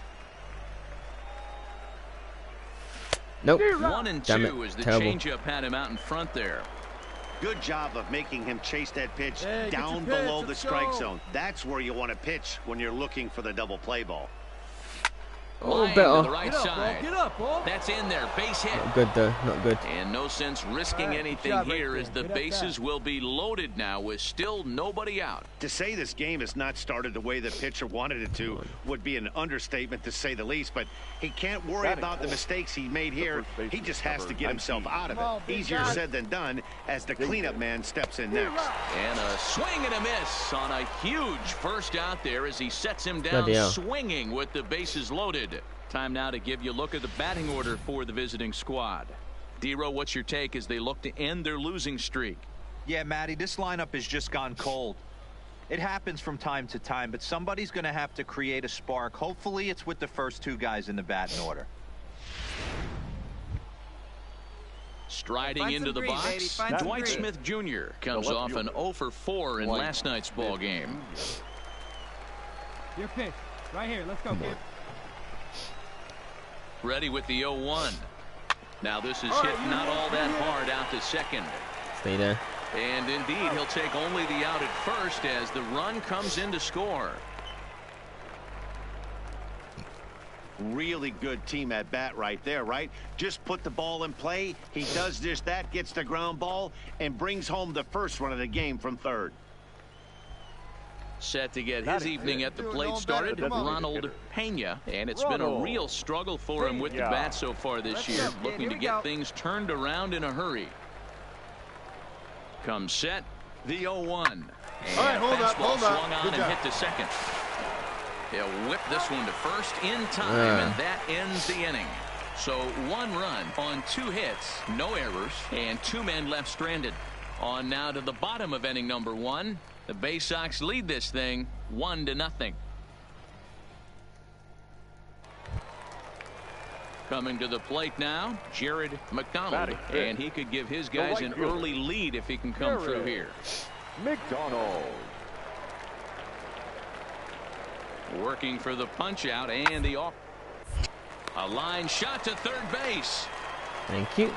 Nope. 1-2 as the Terrible. changeup had him out in front there. Good job of making him chase that pitch Hey, down get your pitch, below the let's strike go. zone. That's where you want to pitch when you're looking for the double play ball. Oh, Line better. to the right side. Get up, ball. That's in there. Base hit. Not good though. Not good. And no sense risking All right, anything good job right here there. as the Get up bases will be loaded now with still nobody out. To say this game has not started the way the pitcher wanted it to would be an understatement, to say the least, but he can't worry Batting about the fourth. mistakes he made here. first He baseman, just has to number get himself 19. out of Come on, it. big Easier guy. said than done as the cleanup man steps in next. And a swing and a miss on a huge first out there as he sets him down Bloody hell. swinging with the bases loaded. Time now to give you a look at the batting order for the visiting squad. D-Row, what's your take as they look to end their losing streak? Yeah, Matty, this lineup has just gone cold. It happens from time to time, but somebody's going to have to create a spark. Hopefully it's with the first two guys in the batting order. Striding Find into some the green, box, baby. Find some Dwight green. Smith Jr. comes left off an fielder. 0 for 4 in last night's ball game. Your pitch. Right here. Let's go, kid. Ready with the 0-1. Now this is hit not all that hard out to second. Stay there. And indeed, he'll take only the out at first as the run comes in to score. Really good team at bat right there, right? Just put the ball in play. He does just that, gets the ground ball, and brings home the first run of the game from third. Set to get his evening at the plate started, Come on. Ronald Pena, and it's been a real struggle for him with the bat so far this year, looking to get things turned around in a hurry. Comes set, the 0-1. And All right, hold up, fastball hold up. swung on Good and job. hit to second. He'll whip this one to first in time, and that ends the inning. So 1 run on 2 hits, no errors, and 2 men left stranded. On now to the bottom of inning number 1. The Bay Sox lead this thing 1-0. Coming to the plate now, Jared McDonald, and he could give his guys an early lead if he can come through here. McDonald. Working for the punch out and the off. A line shot to third base. Thank you.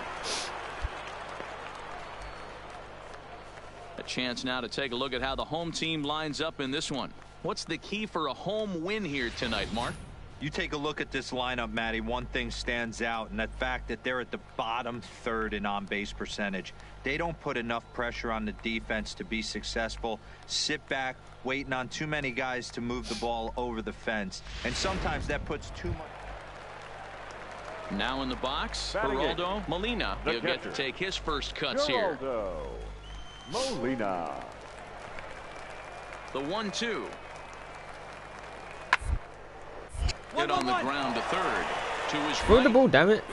A chance now to take a look at how the home team lines up in this one. What's the key for a home win here tonight, Mark? You take a look at this lineup, Matty. One thing stands out, and that fact that they're at the bottom third in on-base percentage. They don't put enough pressure on the defense to be successful. Sit back, waiting on too many guys to move the ball over the fence, and sometimes that puts too much. Now in the box, Batting it. Geraldo Molina. The He'll get to catcher. take his first cuts here. Geraldo Molina. The 1-2. Hit on the ground to third. To his Throw the right. ball, damn it.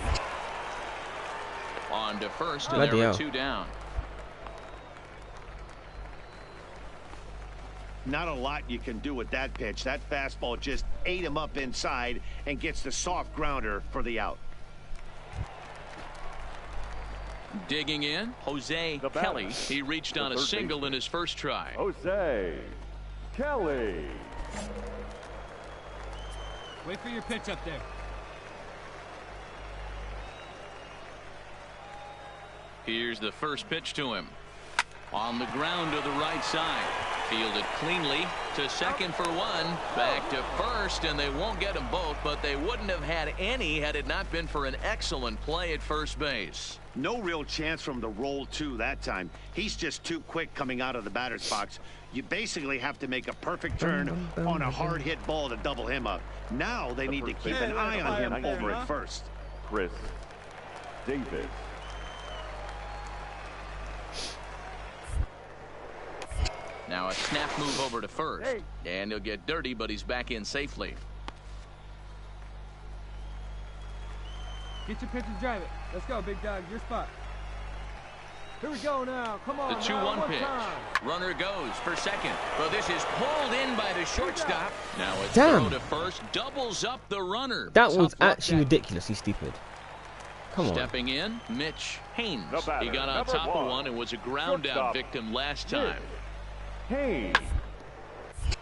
On to first, and Bloody there are hell. 2 down. Not a lot you can do with that pitch. That fastball just ate him up inside and gets the soft grounder for the out. Digging in, Jose The batter. Kelly. He reached The on a third single baseman. in his first try. Jose Kelly. Wait for your pitch up there. Here's the first pitch to him. On the ground to the right side. Fielded cleanly to second for 1. Back to first, and they won't get them both, but they wouldn't have had any had it not been for an excellent play at first base. No real chance from the roll 2 that time. He's just too quick coming out of the batter's box. You basically have to make a perfect turn on a hard hit ball to double him up. Now they need to keep an eye on him over at first. Chris Davis. Now a snap move over to first. And he'll get dirty, but he's back in safely. Get your pitch and drive it. Let's go, big dog. Your spot. Here we go now. Come on. The 2-1 one pitch. time. Runner goes for second. But this is pulled in by the shortstop. Now it's Damn. throw to first. Doubles up the runner. That Tough was luck actually ridiculously stupid. Come on. Stepping in, Mitch Haynes. The batter, He got on number top of 1. one and was a ground out Shortstop. victim last time. Haynes.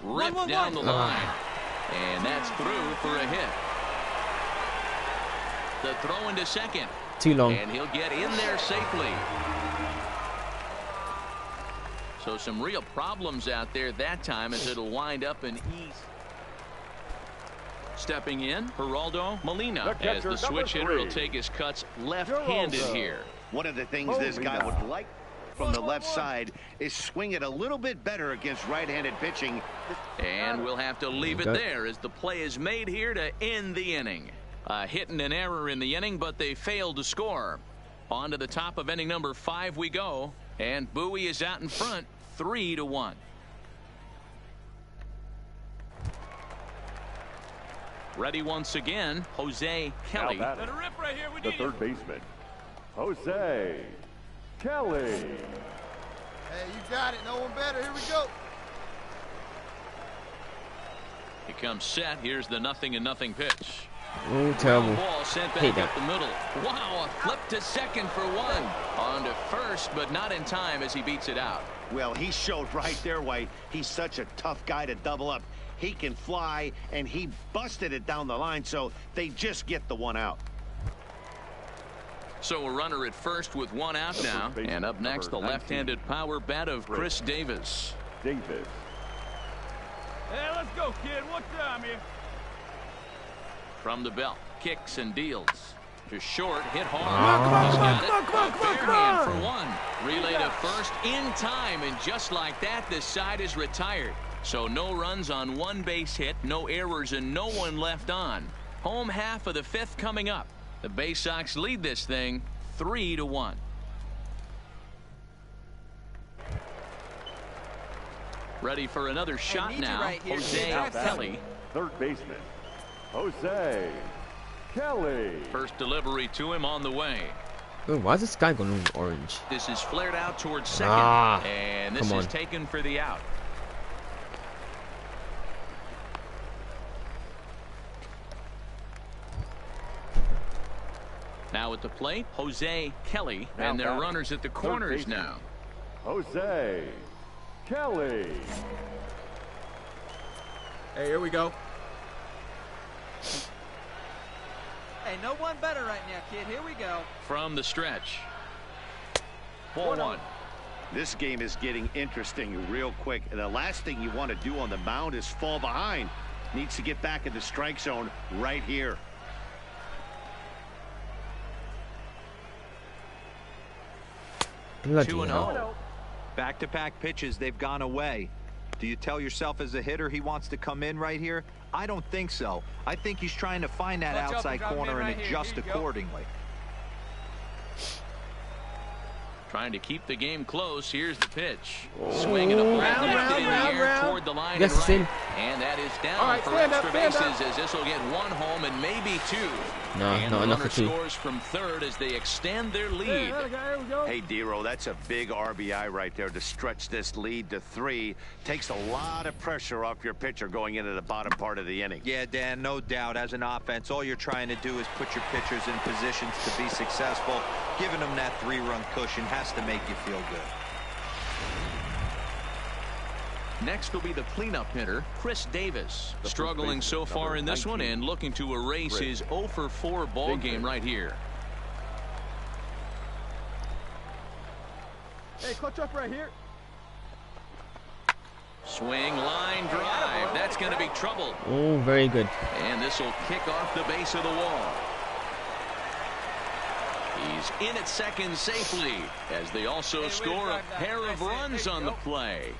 Ripped down the line. And that's through for a hit. The throw into second. Too long. And he'll get in there safely. So some real problems out there that time as it'll wind up an ease. Stepping in, Geraldo Molina, as the switch hitter will take his cuts left-handed here. One of the things this guy would like from the left side is swing it a little bit better against right-handed pitching. And we'll have to leave it there as the play is made here to end the inning. A hit and an error in the inning, but they failed to score. On to the top of inning number 5 we go, and Bowie is out in front, 3-1. Ready once again, Jose Kelly. Let it rip right here. The third baseman, Jose Kelly. Hey, you got it. No one better. Here we go. He comes set. Here's the 0-0 pitch. Oh, terrible. Ball sent back up the middle. Wow, a flip to second for one. On to first, but not in time as he beats it out. Well, he showed right there why he's such a tough guy to double up. He can fly, and he busted it down the line, so they just get the one out. So a runner at first with one out now. And up next, the left-handed power bat of Chris Davis. Hey, let's go, kid. What time here? From the belt, kicks and deals. To short, hit hard. He's got it. Fair hand for one. Relay to first in time, and just like that, this side is retired. So no runs on one base hit, no errors, and no one left on. Home half of the 5th coming up. The Bay Sox lead this thing 3-1. Ready for another shot now. Right here, Jose Kelly. Third baseman, Jose Kelly. First delivery to him on the way. Oh, why is this guy going orange? This is flared out towards second. And this is taken for the out. Now at the plate, Jose Kelly, and their runners at the corners now. Jose Kelly. Hey, here we go. Hey, no one better right now, kid. Here we go. From the stretch. Ball one. This game is getting interesting real quick, and the last thing you want to do on the mound is fall behind. Needs to get back in the strike zone right here. Bloody 2-0. Back-to-back pitches, they've gone away. Do you tell yourself as a hitter he wants to come in right here? I don't think so. I think he's trying to find that outside corner and adjust accordingly. Trying to keep the game close. Here's the pitch. Swing and a ball lifted in the air toward the line and right. And that is down for extra bases as this will get one home and maybe two. And the runner scores from third as they extend their lead. Hey, Dero, that's a big RBI right there to stretch this lead to 3. Takes a lot of pressure off your pitcher going into the bottom part of the inning. Yeah, Dan, no doubt. As an offense, all you're trying to do is put your pitchers in positions to be successful. Giving them that 3-run cushion has to make you feel good. Next will be the cleanup hitter, Chris Davis. Struggling so far in this one and looking to erase his 0-for-4 ball game right here. Hey, clutch up right here. Swing, line drive. That's going to be trouble. Oh, very good. And this will kick off the base of the wall. He's in at second safely as they also score a pair of runs on the play.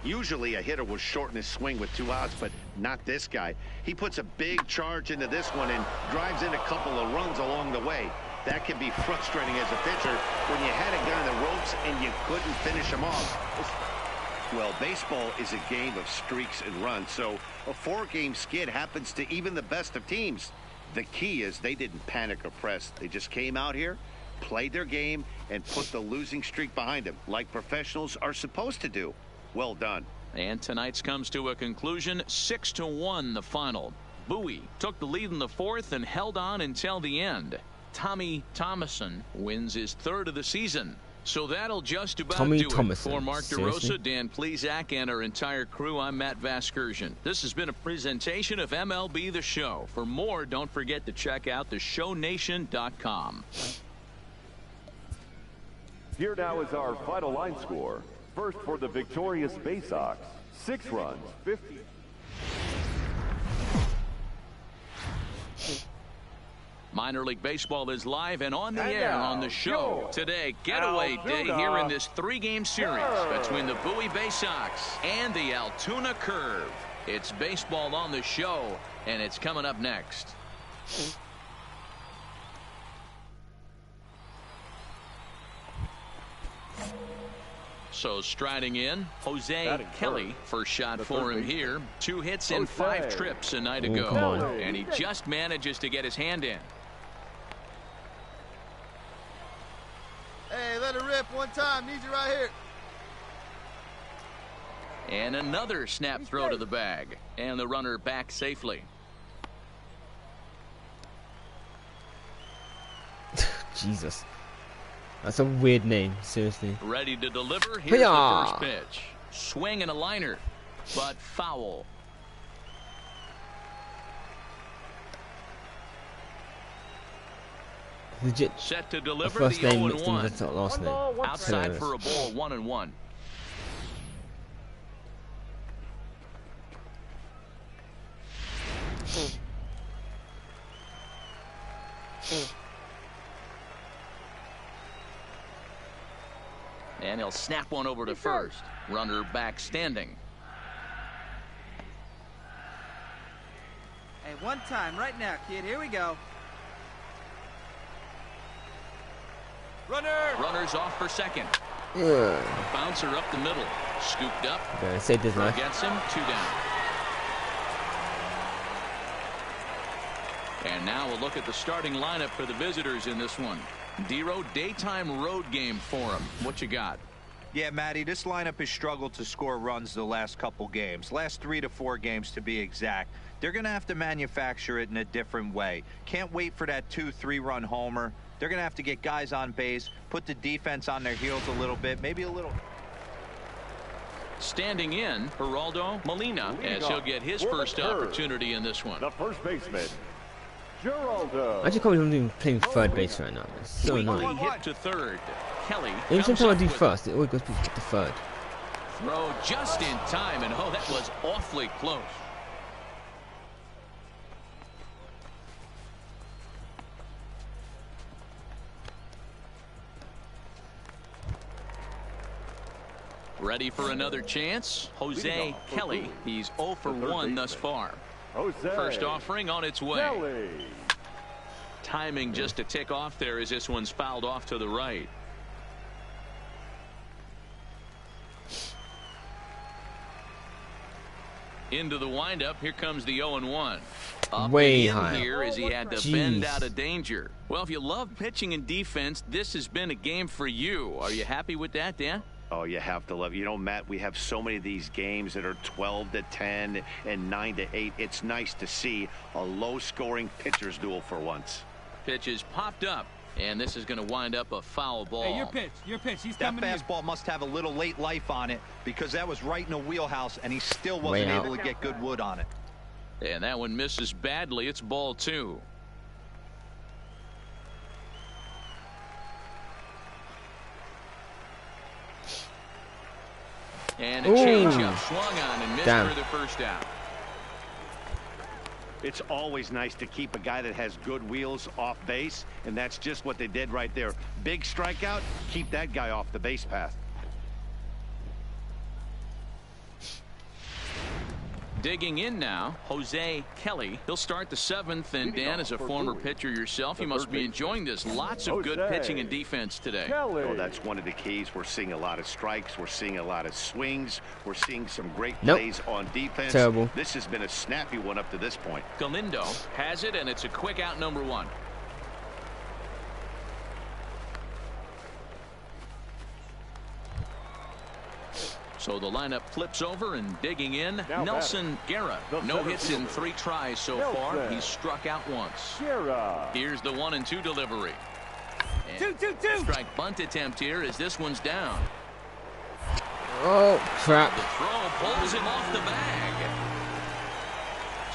Usually a hitter will shorten his swing with 2 outs, but not this guy. He puts a big charge into this one and drives in a couple of runs along the way. That can be frustrating as a pitcher when you had a guy in the ropes and you couldn't finish him off. Well, baseball is a game of streaks and runs, so a 4-game skid happens to even the best of teams. The key is they didn't panic or press. They just came out here, played their game, and put the losing streak behind them, like professionals are supposed to do. Well done. And tonight's comes to a conclusion, 6-1 the final. Bowie took the lead in the 4th and held on until the end. Tommy Thomason wins his 3rd of the season. So that'll just about Tommy do Thomason. it. For Mark Seriously? DeRosa, Dan Plesac, and our entire crew, I'm Matt Vasgersian. This has been a presentation of MLB The Show. For more, don't forget to check out theshownation.com. Here now is our final line score. First for the victorious Bay Sox, 6 runs, 50. Minor League Baseball is live and on the air on the show today. Getaway day here in this 3-game series between the Bowie Bay Sox and the Altoona Curve. It's baseball on the show, and it's coming up next. So striding in, Jose Kelly. First shot for him here. 2 hits in 5 trips a night ago. And he just manages to get his hand in. Hey, let it rip one time. Need you right here. And another snap throw to the bag. And the runner back safely. Jesus. That's a weird name, seriously. Ready to deliver. Here's the first pitch. Swing and a liner, but foul. Legit. Set to deliver First the name mixed in 0-1. with the last name. Outside for a ball, 1-1. And he'll snap one over to first. Runner back standing. Hey, one time, right now, kid. Here we go. Runner's off for second. Yeah. Bouncer up the middle. Scooped up. Okay, saved his life. Gets him. 2 down. And now we'll look at the starting lineup for the visitors in this one. Dero, daytime road game for him. What you got? Yeah, Matty, this lineup has struggled to score runs the last couple games. Last 3 to 4 games to be exact. They're going to have to manufacture it in a different way. Can't wait for that 2-3 run homer. They're going to have to get guys on base, put the defense on their heels a little bit, maybe a little. Standing in, Geraldo Molina, as he'll get his first opportunity in this one. The first baseman, Geraldo. I just can't believe I'm doing playing third base right now. It's so annoying. Hit to third. Kelly. Every time I do first, it always goes to third. Throw just in time, and oh, that was awfully close. Ready for another chance? Jose Kelly. He's 0 for 1 thus far. First offering on its way. Kelly. Timing just a tick off there as this one's fouled off to the right. Into the windup. Here comes the 0-1. Up Way and in high. here as he had to Jeez. bend out of danger. Well, if you love pitching and defense, this has been a game for you. Are you happy with that, Dan? Oh, you have to love it. You know, Matt, we have so many of these games that are 12-10 and 9-8. It's nice to see a low-scoring pitcher's duel for once. Pitch is popped up, and this is going to wind up a foul ball. Hey, your pitch. He's That coming in. fastball must have a little late life on it because that was right in the wheelhouse, and he still wasn't able to get good wood on it. And that one misses badly. It's ball 2. And a changeup swung on and missed for the first out. It's always nice to keep a guy that has good wheels off base, and that's just what they did right there. Big strikeout, keep that guy off the base path. Digging in now, Jose Kelly. He'll start the 7th, and Dan, as a former pitcher yourself, you must be enjoying this. Lots of good pitching and defense today. Oh, that's one of the keys. We're seeing a lot of strikes. We're seeing a lot of swings. We're seeing some great plays on defense. Terrible. This has been a snappy one up to this point. Galindo has it, and it's a quick out, number 1. So the lineup flips over, and digging in, Nelson Guerra. No hits in 3 tries so far. He's struck out once. Here's the 1-2 delivery. And strike bunt attempt here as this one's down. Oh, crap. The throw pulls him off the bag.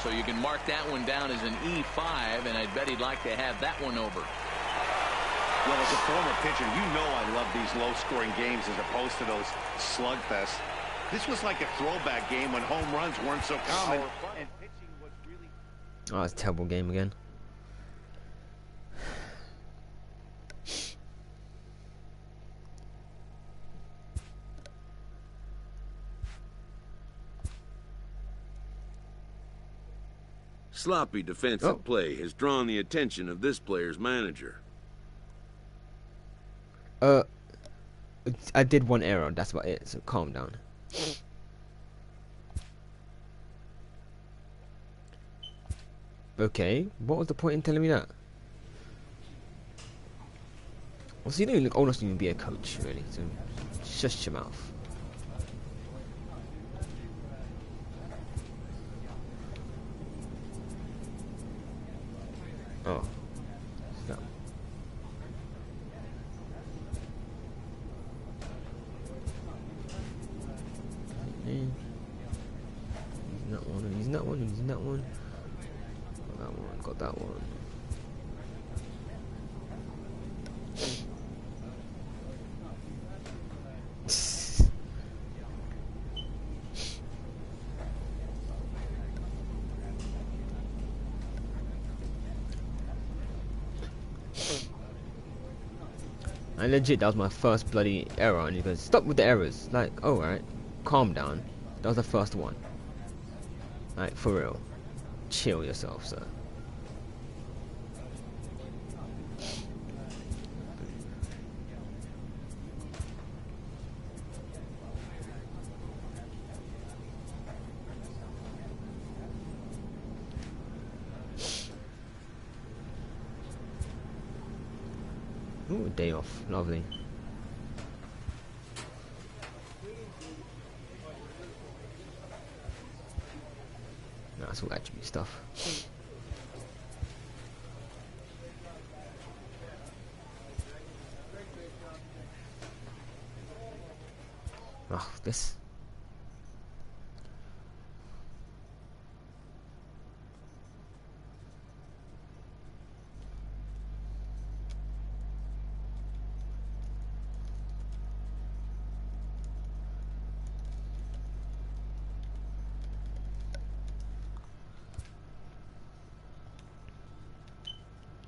So you can mark that one down as an E5, and I'd bet he'd like to have that one over. Well, as a former pitcher, you know I love these low-scoring games as opposed to those slugfests. This was like a throwback game when home runs weren't so common. And pitching was really... Oh, it's a terrible game again. Sloppy defensive play has drawn the attention of this player's manager. I did one error, that's about it, so calm down. Okay, what was the point in telling me that? Well, so you don't even look old enough to even be a coach, really, so shush your mouth. Oh. Stop. He's not one, he's not one, he's not one. Got that one, got that one. I legit, that was my first bloody error, and he goes, stop with the errors. Like, alright, calm down. That was the first one. Like, for real. Chill yourself, sir. Ooh, day off. Lovely. No, that's all attribute stuff. Oh, this.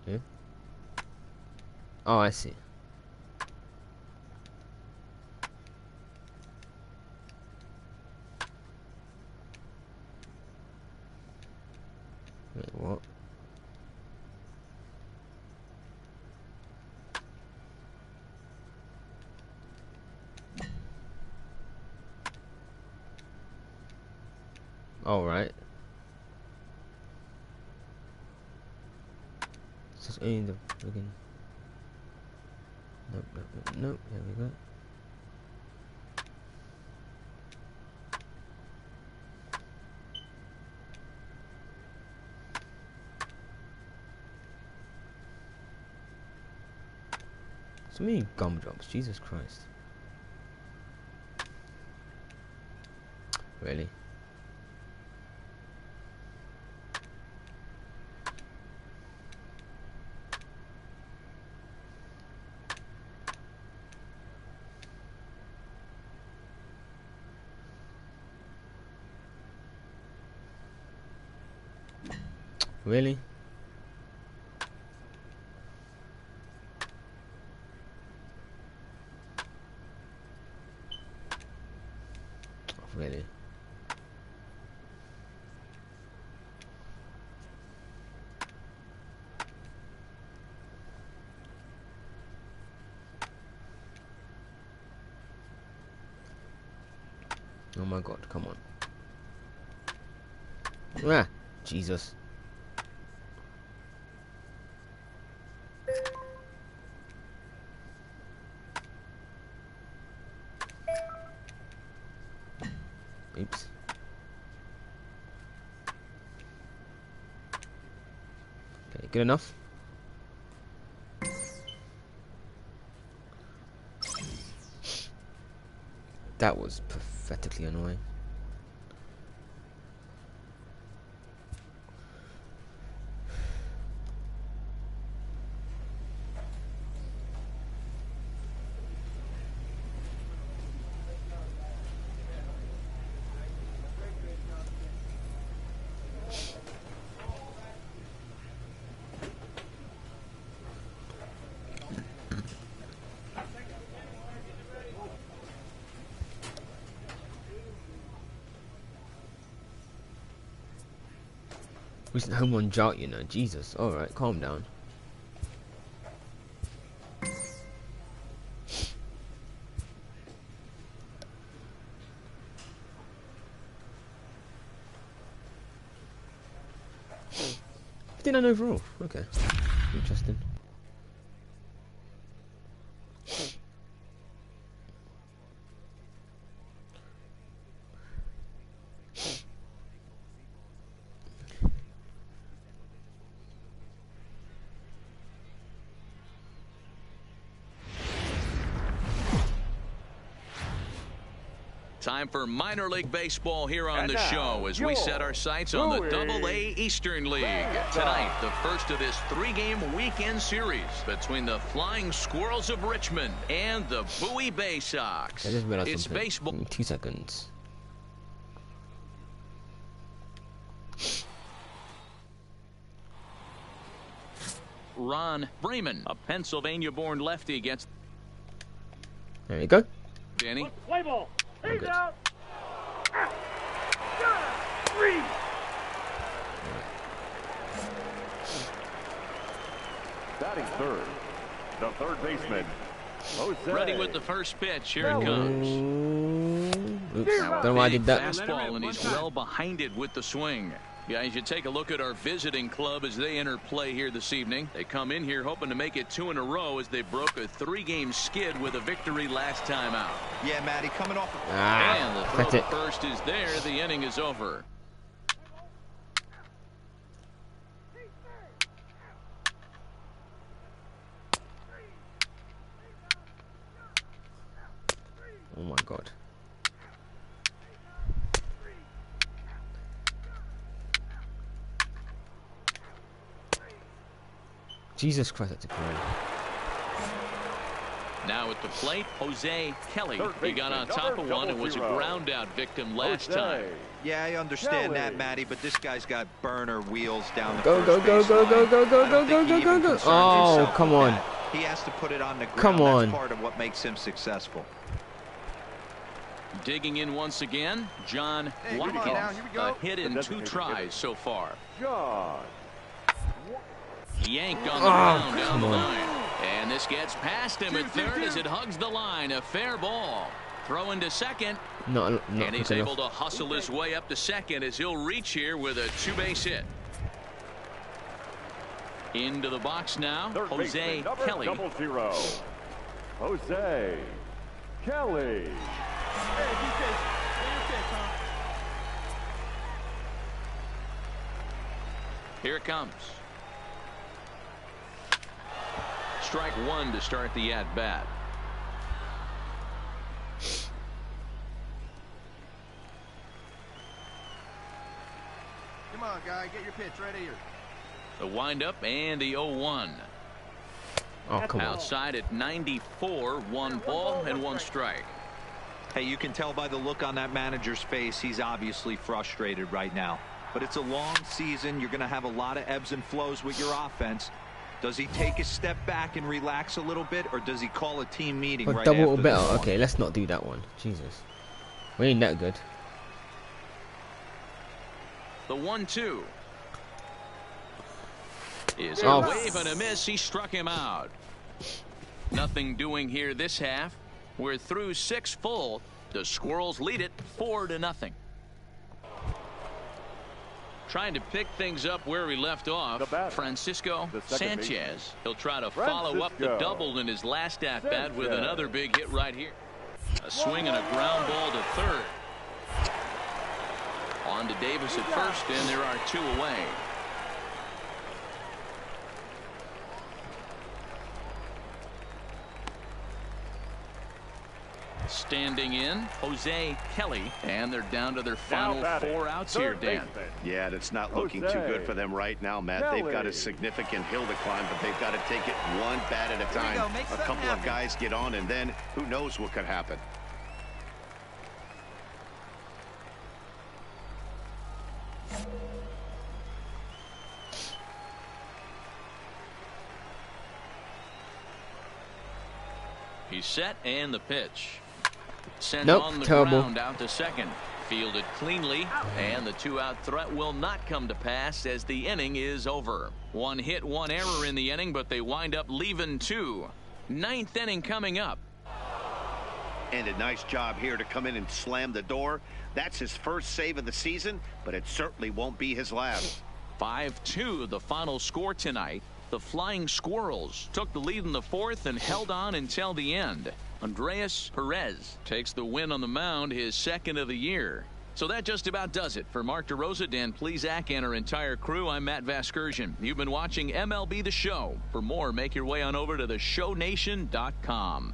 Yeah. Oh, I see. Wait, what? All right. Just in the friggin'. Nope, nope, nope, nope. There we go. So many gumdrops, Jesus Christ. Really? Really? Really? Oh my God, come on. Ah, Jesus. Oops. Okay, good enough. That was pathetically annoying. Recent home run drought, you know. Jesus. Alright, calm down. $59 overall. Okay. Interesting. Time for minor league baseball here on the show as we set our sights on the Double-A Eastern League. Tonight, the first of this 3-game weekend series between the Flying Squirrels of Richmond and the Bowie Bay Sox. It's baseball. 2 seconds. Ron Freeman, a Pennsylvania-born lefty, gets. There you go. Danny. Play ball. I'm good. Batting third, the third baseman, Jose. Ready with the first pitch. Here it comes. Oops. Don't know why I did that. Fastball, and he's well behind it with the swing. Guys, you take a look at our visiting club as they enter play here this evening. They come in here hoping to make it 2 in a row as they broke a 3-game skid with a victory last time out. Yeah, Matty, coming off. And the throw to first is there. The inning is over. Oh my God. Jesus Christ, that's a crime. Now at the plate, Jose Kelly. He got on top of one and was a ground out victim last time. Yeah, I understand that, Matty, but this guy's got burner wheels down the go, first go, go, base go, line. go, go, go, I don't go, think go, he go, even go. concerns Oh, himself come with on. that. He has to put it on the ground. Come on. That's part of what makes him successful. Digging in once again, John Watkins. A hit in 2 tries so far. John. Yank on the ground down the line. And this gets past him at third as it hugs the line. A fair ball. Throw into second. No, and he's able to hustle his way up to second as he'll reach here with a 2-base hit. Into the box now, Jose Kelly. 00. Jose Kelly. Here it comes. Strike 1 to start the at-bat. Come on, guy, get your pitch right here. The windup and the 0-1. Oh, come on. Outside at 94, 1 ball and 1 strike. Hey, you can tell by the look on that manager's face, he's obviously frustrated right now. But it's a long season. You're going to have a lot of ebbs and flows with your offense. Does he take a step back and relax a little bit, or does he call a team meeting right double after or better? this one? Okay, let's not do that one. Jesus. We ain't that good. The 1-2 is a wave and a miss. He struck him out. Nothing doing here this half. We're through 6 full. The Squirrels lead it 4-0. Trying to pick things up where we left off. Francisco Sanchez. He'll try to follow up the double in his last at-bat with another big hit right here. A swing and a ground ball to third. On to Davis at first, and there are 2 away. Standing in, Jose Kelly, and they're down to their final 4 outs here, Dan. Yeah, it's not looking too good for them right now, Matt. They've got a significant hill to climb, but they've got to take it one bat at a time. A couple of guys get on, and then who knows what could happen. He's set, and the pitch. Sent Nope, on the terrible. ground out to second. Fielded cleanly, and the 2-out threat will not come to pass as the inning is over. 1 hit, 1 error in the inning, but they wind up leaving 2. 9th inning coming up. And a nice job here to come in and slam the door. That's his first save of the season, but it certainly won't be his last. 5-2 the final score tonight. The Flying Squirrels took the lead in the 4th and held on until the end. Andreas Perez takes the win on the mound, his 2nd of the year. So that just about does it. For Mark DeRosa, Dan Plesac, and our entire crew, I'm Matt Vasgersian. You've been watching MLB The Show. For more, make your way on over to theshownation.com.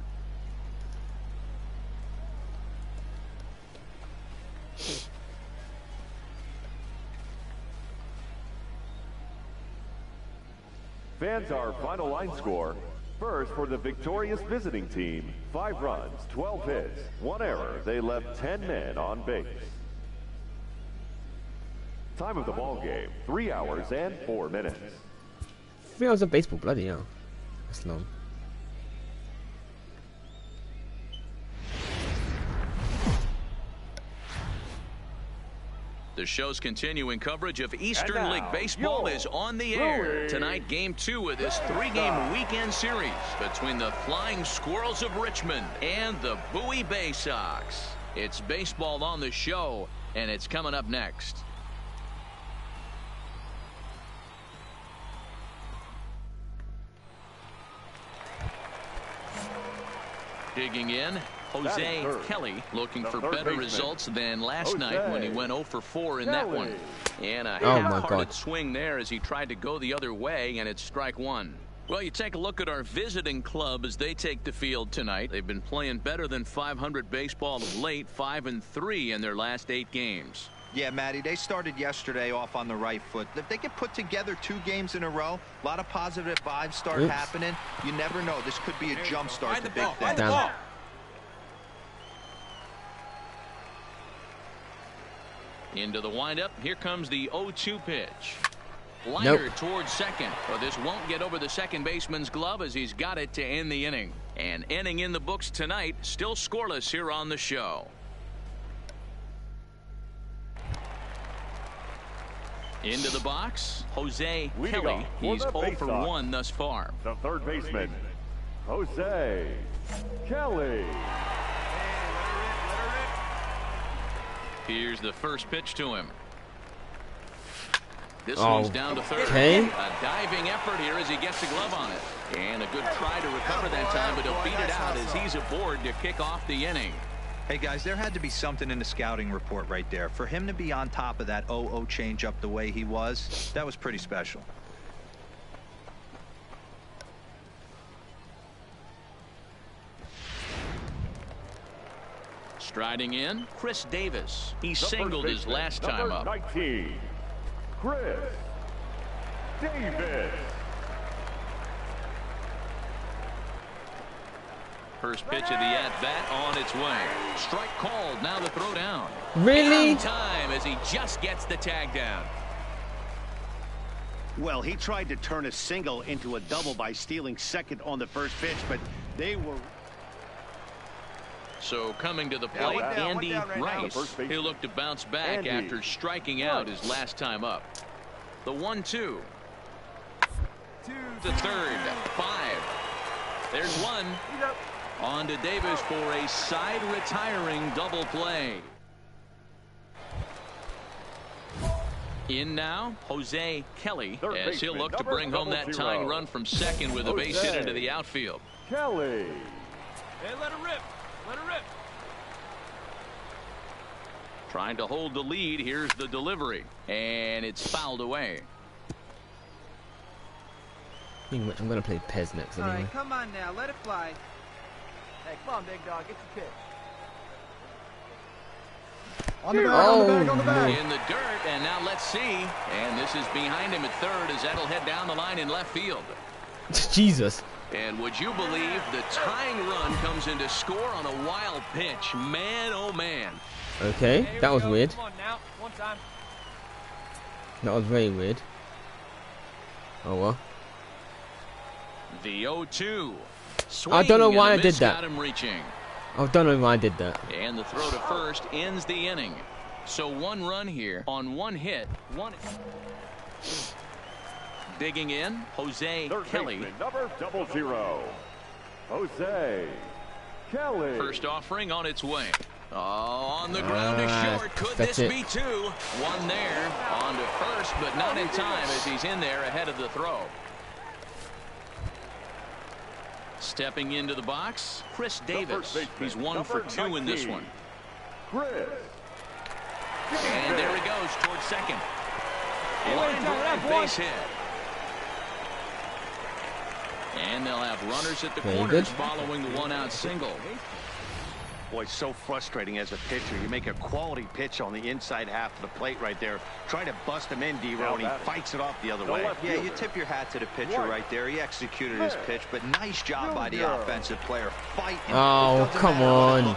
Fans, our final line score. First, for the victorious visiting team, 5 runs, 12 hits, 1 error. They left 10 men on base. Time of the ball game, 3 hours and 4 minutes. 3 hours of baseball, bloody hell. That's long. The show's continuing coverage of Eastern League Baseball is on the air. Tonight, Game 2 of this 3-game weekend series between the Flying Squirrels of Richmond and the Bowie Bay Sox. It's baseball on the show, and it's coming up next. Digging in, Jose Kelly, looking for better results than last night when he went 0 for 4 in that one. And a half-hearted swing there as he tried to go the other way, and it's strike 1. Well, you take a look at our visiting club as they take the field tonight. They've been playing better than .500 baseball of late, 5-3 in their last 8 games. Yeah, Matty, they started yesterday off on the right foot. If they can put together 2 games in a row, a lot of positive vibes start happening. You never know. This could be a jump start to big things. Into the windup. Here comes the 0-2 pitch. Liner towards second. But this won't get over the second baseman's glove as he's got it to end the inning. An inning in the books tonight. Still scoreless here on the show. Into the box, Jose Kelly. He's 0 for 1 thus far. The third baseman, Jose Kelly. Here's the first pitch to him. This one's down to third. A diving effort here as he gets the glove on it. And a good try to recover that time, but he'll beat it out as he's aboard to kick off the inning. Hey, guys, there had to be something in the scouting report right there. For him to be on top of that 0-0 changeup the way he was, that was pretty special. Striding in, Chris Davis. He singled his last time up. 19, Chris Davis. First pitch of the at-bat on its way. Strike called. Now the throw down. Really? In time as he just gets the tag down. Well, he tried to turn a single into a double by stealing second on the first pitch, but they were... So coming to the plate, Andy Rice. He'll look to bounce back after striking out his last time up. The 1-2. To third. 5. There's 1. On to Davis for a side retiring double play. In now, Jose Kelly, as he'll look to bring home that tying run from second with a base hit into the outfield. Kelly. Hey, let her rip. Let her rip. Trying to hold the lead. Here's the delivery. And it's fouled away. I'm going to play Pez next. All right, come on now. Let it fly. Hey, come on, big dog. Get your pitch. On the bag, on the bag, on the no. bag. In the dirt, and now let's see. And this is behind him at third as that'll head down the line in left field. Jesus. And would you believe the tying run comes into score on a wild pitch? Man, oh man. Okay, Hey, that was weird. Come on now, one time. That was very weird. Oh well. The 0-2. I don't know Swing why and I a miss did that. got him reaching. I don't know why I did that. And the throw to first ends the inning. So one run here on one hit. Digging in, Jose Kelly. Number 00. Jose Kelly. First offering on its way. Oh, on the ground is short. Could this be two? One there. On to first, but not in time as he's in there ahead of the throw. Stepping into the box, Chris Davis. He's 1 for 2 in this one. Chris. And there he goes towards second. Line drive, base hit. And they'll have runners at the corners following the one-out single. Boy, so frustrating as a pitcher. You make a quality pitch on the inside half of the plate right there. Try to bust him in, D-Row, and he fights it off the other way. Yeah, you tip your hat to the pitcher right there. He executed his pitch, but nice job by the offensive player fighting. Oh, come on.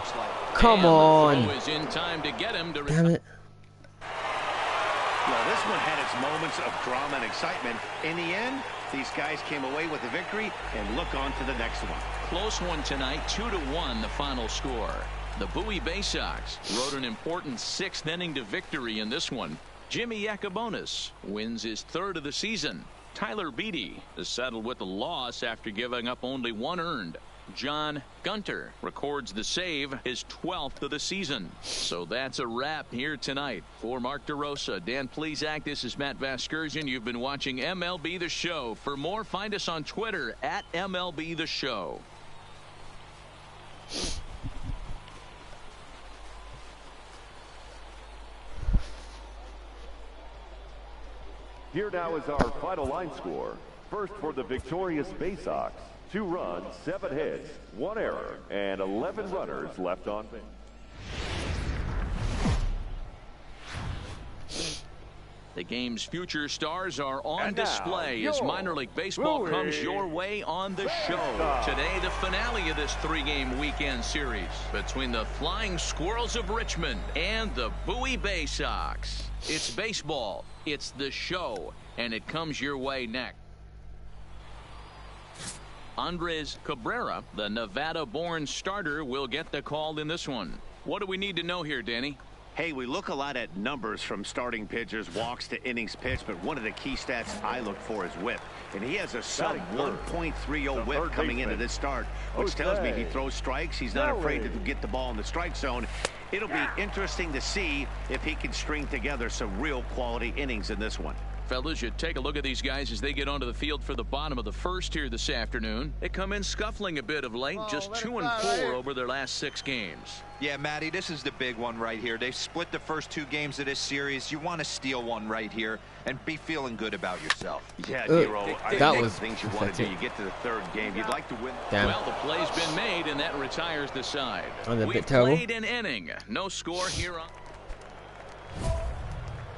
Come on. Is in time to get him to Damn it. Well, this one had its moments of drama and excitement. In the end, these guys came away with the victory and look on to the next one. Close one tonight, 2-1 the final score. The Bowie Bay Sox rode an important 6th inning to victory in this one. Jimmy Yacobonis wins his 3rd of the season. Tyler Beatty is settled with a loss after giving up only 1 earned. John Gunter records the save, his 12th of the season. So that's a wrap here tonight. For Mark DeRosa, Dan Plesac, this is Matt Vasgersian. You've been watching MLB The Show. For more, find us on Twitter at MLB The Show. Here now is our final line score. First for the victorious Bay Sox. 2 runs, 7 hits, 1 error, and 11 runners left on base. The game's future stars are on display as minor league baseball comes your way on the show. Today, the finale of this 3-game weekend series between the Flying Squirrels of Richmond and the Bowie Bay Sox. It's baseball, it's the show, and it comes your way next. Andres Cabrera, the Nevada-born starter, will get the call in this one. What do we need to know here, Danny? Hey, we look a lot at numbers from starting pitchers, walks to innings pitched, but one of the key stats I look for is whip. And he has a sub 1.30 whip coming into this start, which tells me he throws strikes. He's not afraid to get the ball in the strike zone. It'll be interesting to see if he can string together some real quality innings in this one. Fellas, you take a look at these guys as they get onto the field for the bottom of the first here this afternoon. They come in scuffling a bit of late, just 2-4 over their last 6 games. Yeah, Matty, this is the big one right here. They've split the first 2 games of this series. You want to steal one right here and be feeling good about yourself. Yeah, Nero, that was things you want to do. You get to the 3rd game, you'd like to win. Damn. Well, the play's been made, and that retires the side. We played an inning. No score here on.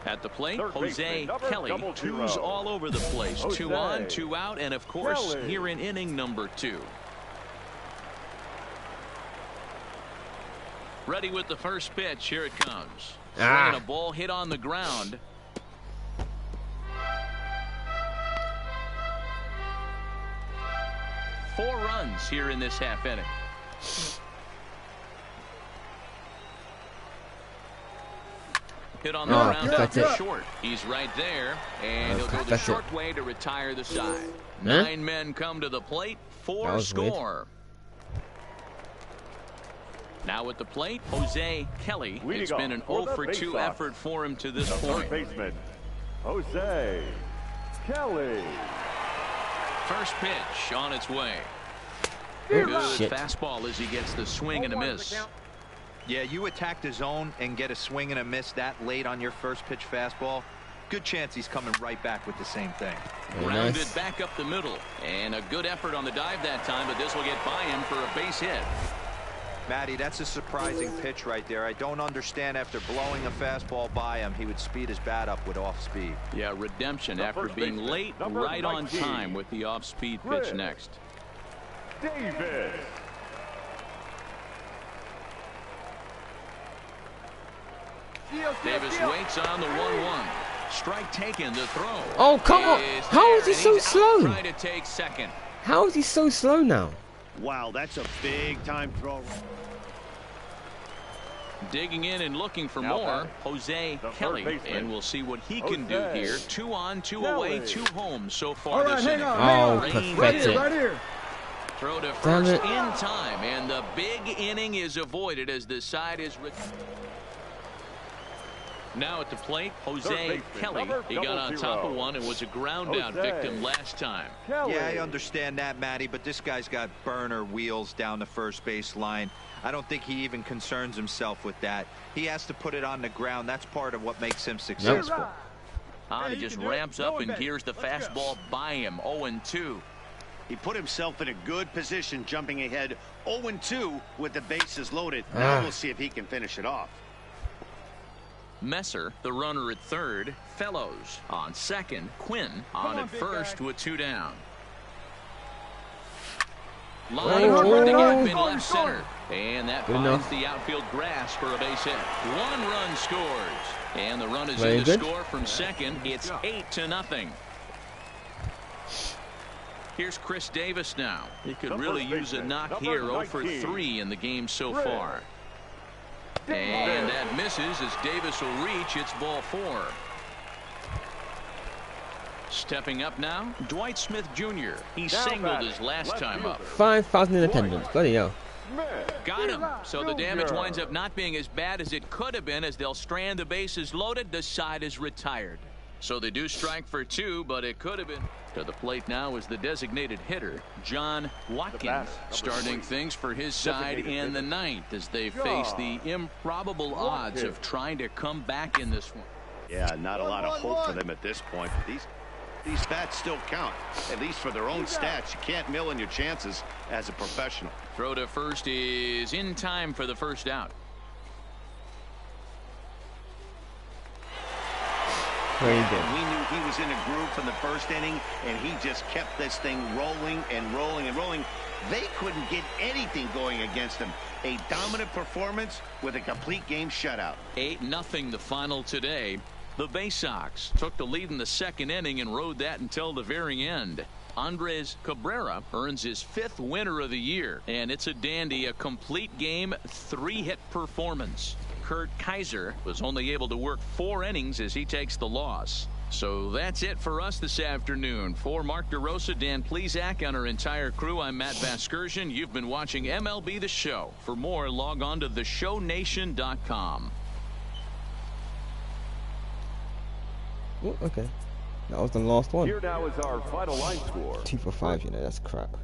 At the plate, Jose Kelly, 2s all over the place. 2 on, 2 out, and of course, here in inning number 2. Ready with the first pitch. Here it comes. Swinging a ball hit on the ground. Four runs here in this half inning. Hit on the ground out to short. He's right there, and he'll go the short way to retire the side. 9 men come to the plate, 4 score. Now at the plate, Jose Kelly. It's been an 0 for 2 effort for him to this point. Baseman, Jose Kelly. First pitch on its way. Good fastball as he gets the swing and a miss. Yeah, you attack the zone and get a swing and a miss that late on your first pitch fastball. Good chance he's coming right back with the same thing. Grounded back up the middle. And a good effort on the dive that time, but this will get by him for a base hit. Matty, that's a surprising pitch right there. I don't understand after blowing a fastball by him, he would speed his bat up with off speed. Yeah, redemption after being late, right on time with the off-speed pitch next. Davis. Davis waits on the 1-1. Strike taken, the throw. Oh, come on. How is he so slow? Trying to take second. How is he so slow now? Wow, that's a big time throw. Digging in and looking for more, Jose Kelly, and we'll see what he can do here. 2 on, 2 away, 2 home so far this inning. Oh, pathetic. Right here. Throw to first in time, and the big inning is avoided as the side is. Now at the plate, Jose Kelly. He got on top of one and was a ground out victim last time. Yeah, I understand that, Matty, but this guy's got burner wheels down the first base line. I don't think he even concerns himself with that. He has to put it on the ground. That's part of what makes him successful. He just ramps up and gears the fastball by him. 0-2. He put himself in a good position jumping ahead 0-2 with the bases loaded. Now we'll see if he can finish it off. Messer, the runner at third. Fellows on second. Quinn on at first with 2 down. Line toward the gap in left center. And that finds the outfield grass for a base hit. 1 run scores. And the run is in to score from second. It's 8-0. Here's Chris Davis now. He could really use a knock here. 0 for 3 in the game so far. And that misses as Davis will reach. It's ball 4. Stepping up now, Dwight Smith Jr. He singled his last time up. 5,000 in attendance. Bloody hell. Got him. So the damage winds up not being as bad as it could have been as they'll strand the bases loaded. The side is retired. So they do strike for 2, but it could have been. To the plate now is the designated hitter, John Watkins, starting things for his side in the 9th as they face the improbable odds of trying to come back in this one. Yeah, not a lot of hope for them at this point. But these bats still count, at least for their own stats. You can't mill in your chances as a professional. Throw to first is in time for the first out. Very good. We knew he was in a groove from the first inning, and he just kept this thing rolling and rolling and rolling. They couldn't get anything going against him. A dominant performance with a complete game shutout. 8-0 the final today. The Bay Sox took the lead in the second inning and rode that until the very end. Andres Cabrera earns his 5th winner of the year, and it's a dandy, a complete game, 3-hit performance. Kurt Kaiser was only able to work 4 innings as he takes the loss. So that's it for us this afternoon. For Mark DeRosa, Dan Plesac, and our entire crew, I'm Matt Vasgersian. You've been watching MLB The Show. For more, log on to theshownation.com. Oh, okay. That was the last one. Here now is our final line score. 2 for 5, you know, that's crap.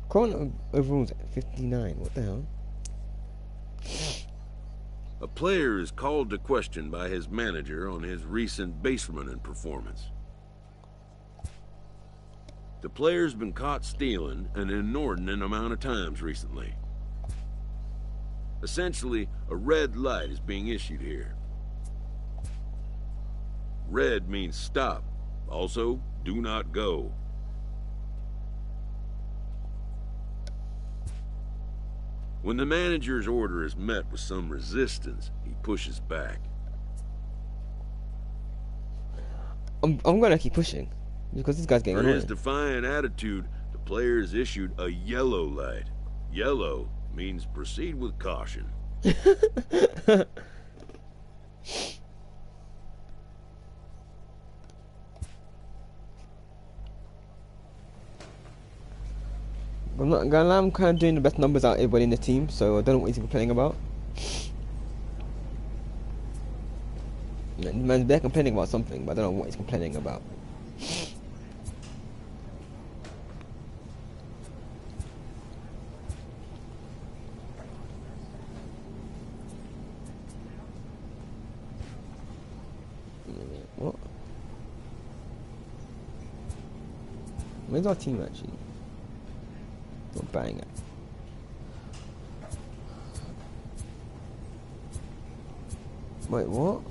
Current overall's at 59. What the hell? A player is called to question by his manager on his recent base running performance. The player's been caught stealing an inordinate amount of times recently. Essentially, a red light is being issued here. Red means stop. Also, do not go. When the manager's order is met with some resistance, he pushes back. I'm gonna keep pushing because this guy's getting For his annoying. defiant attitude, the player is issued a yellow light. Yellow means proceed with caution. I'm not gonna lie, I'm kind of doing the best numbers out of everybody in the team, so I don't know what he's complaining about. The man's there complaining about something, but I don't know what he's complaining about. What? Where's our team actually? Not batting it. Wait, what?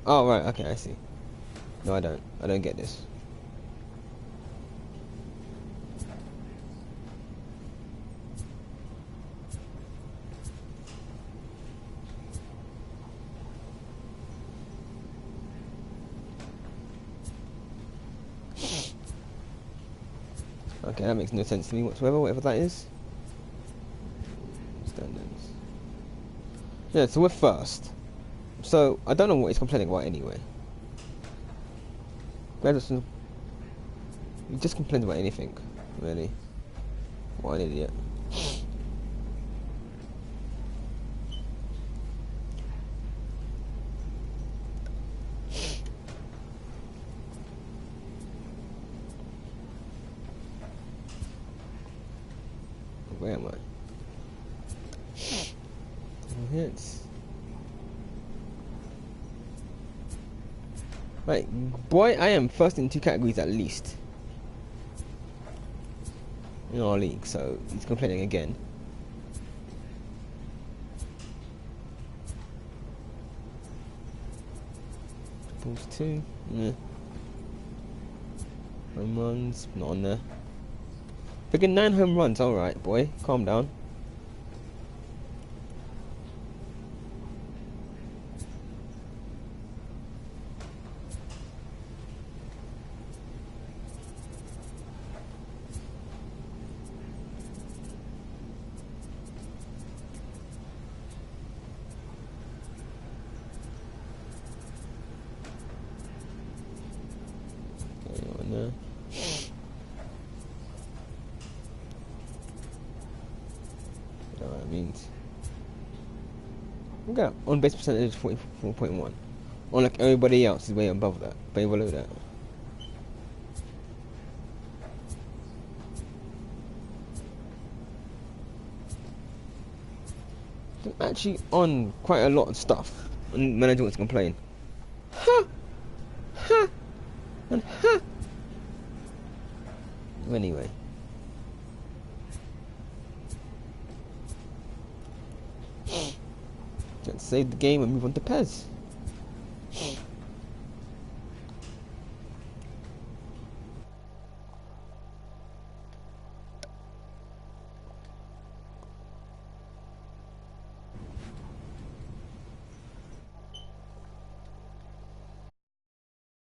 Oh, right, okay, I see. No, I don't. I don't get this. Okay, that makes no sense to me whatsoever, whatever that is. Standards. Yeah, so we're first. So, I don't know what he's complaining about anyway. Madison, he just complains about anything, really. What an idiot. Where am I? Hits. Right, boy, I am first in 2 categories at least in our league, so he's complaining again. Balls 2, yeah. Home runs, not on there. Freaking 9 home runs, alright, boy, calm down. There. What that means. We got on base percentage 44.1. Unlike everybody else is way above that, way below that. I'm actually on quite a lot of stuff, and manager wants to complain. Ha! Ha! And ha! Anyway. Let's save the game and move on to PES.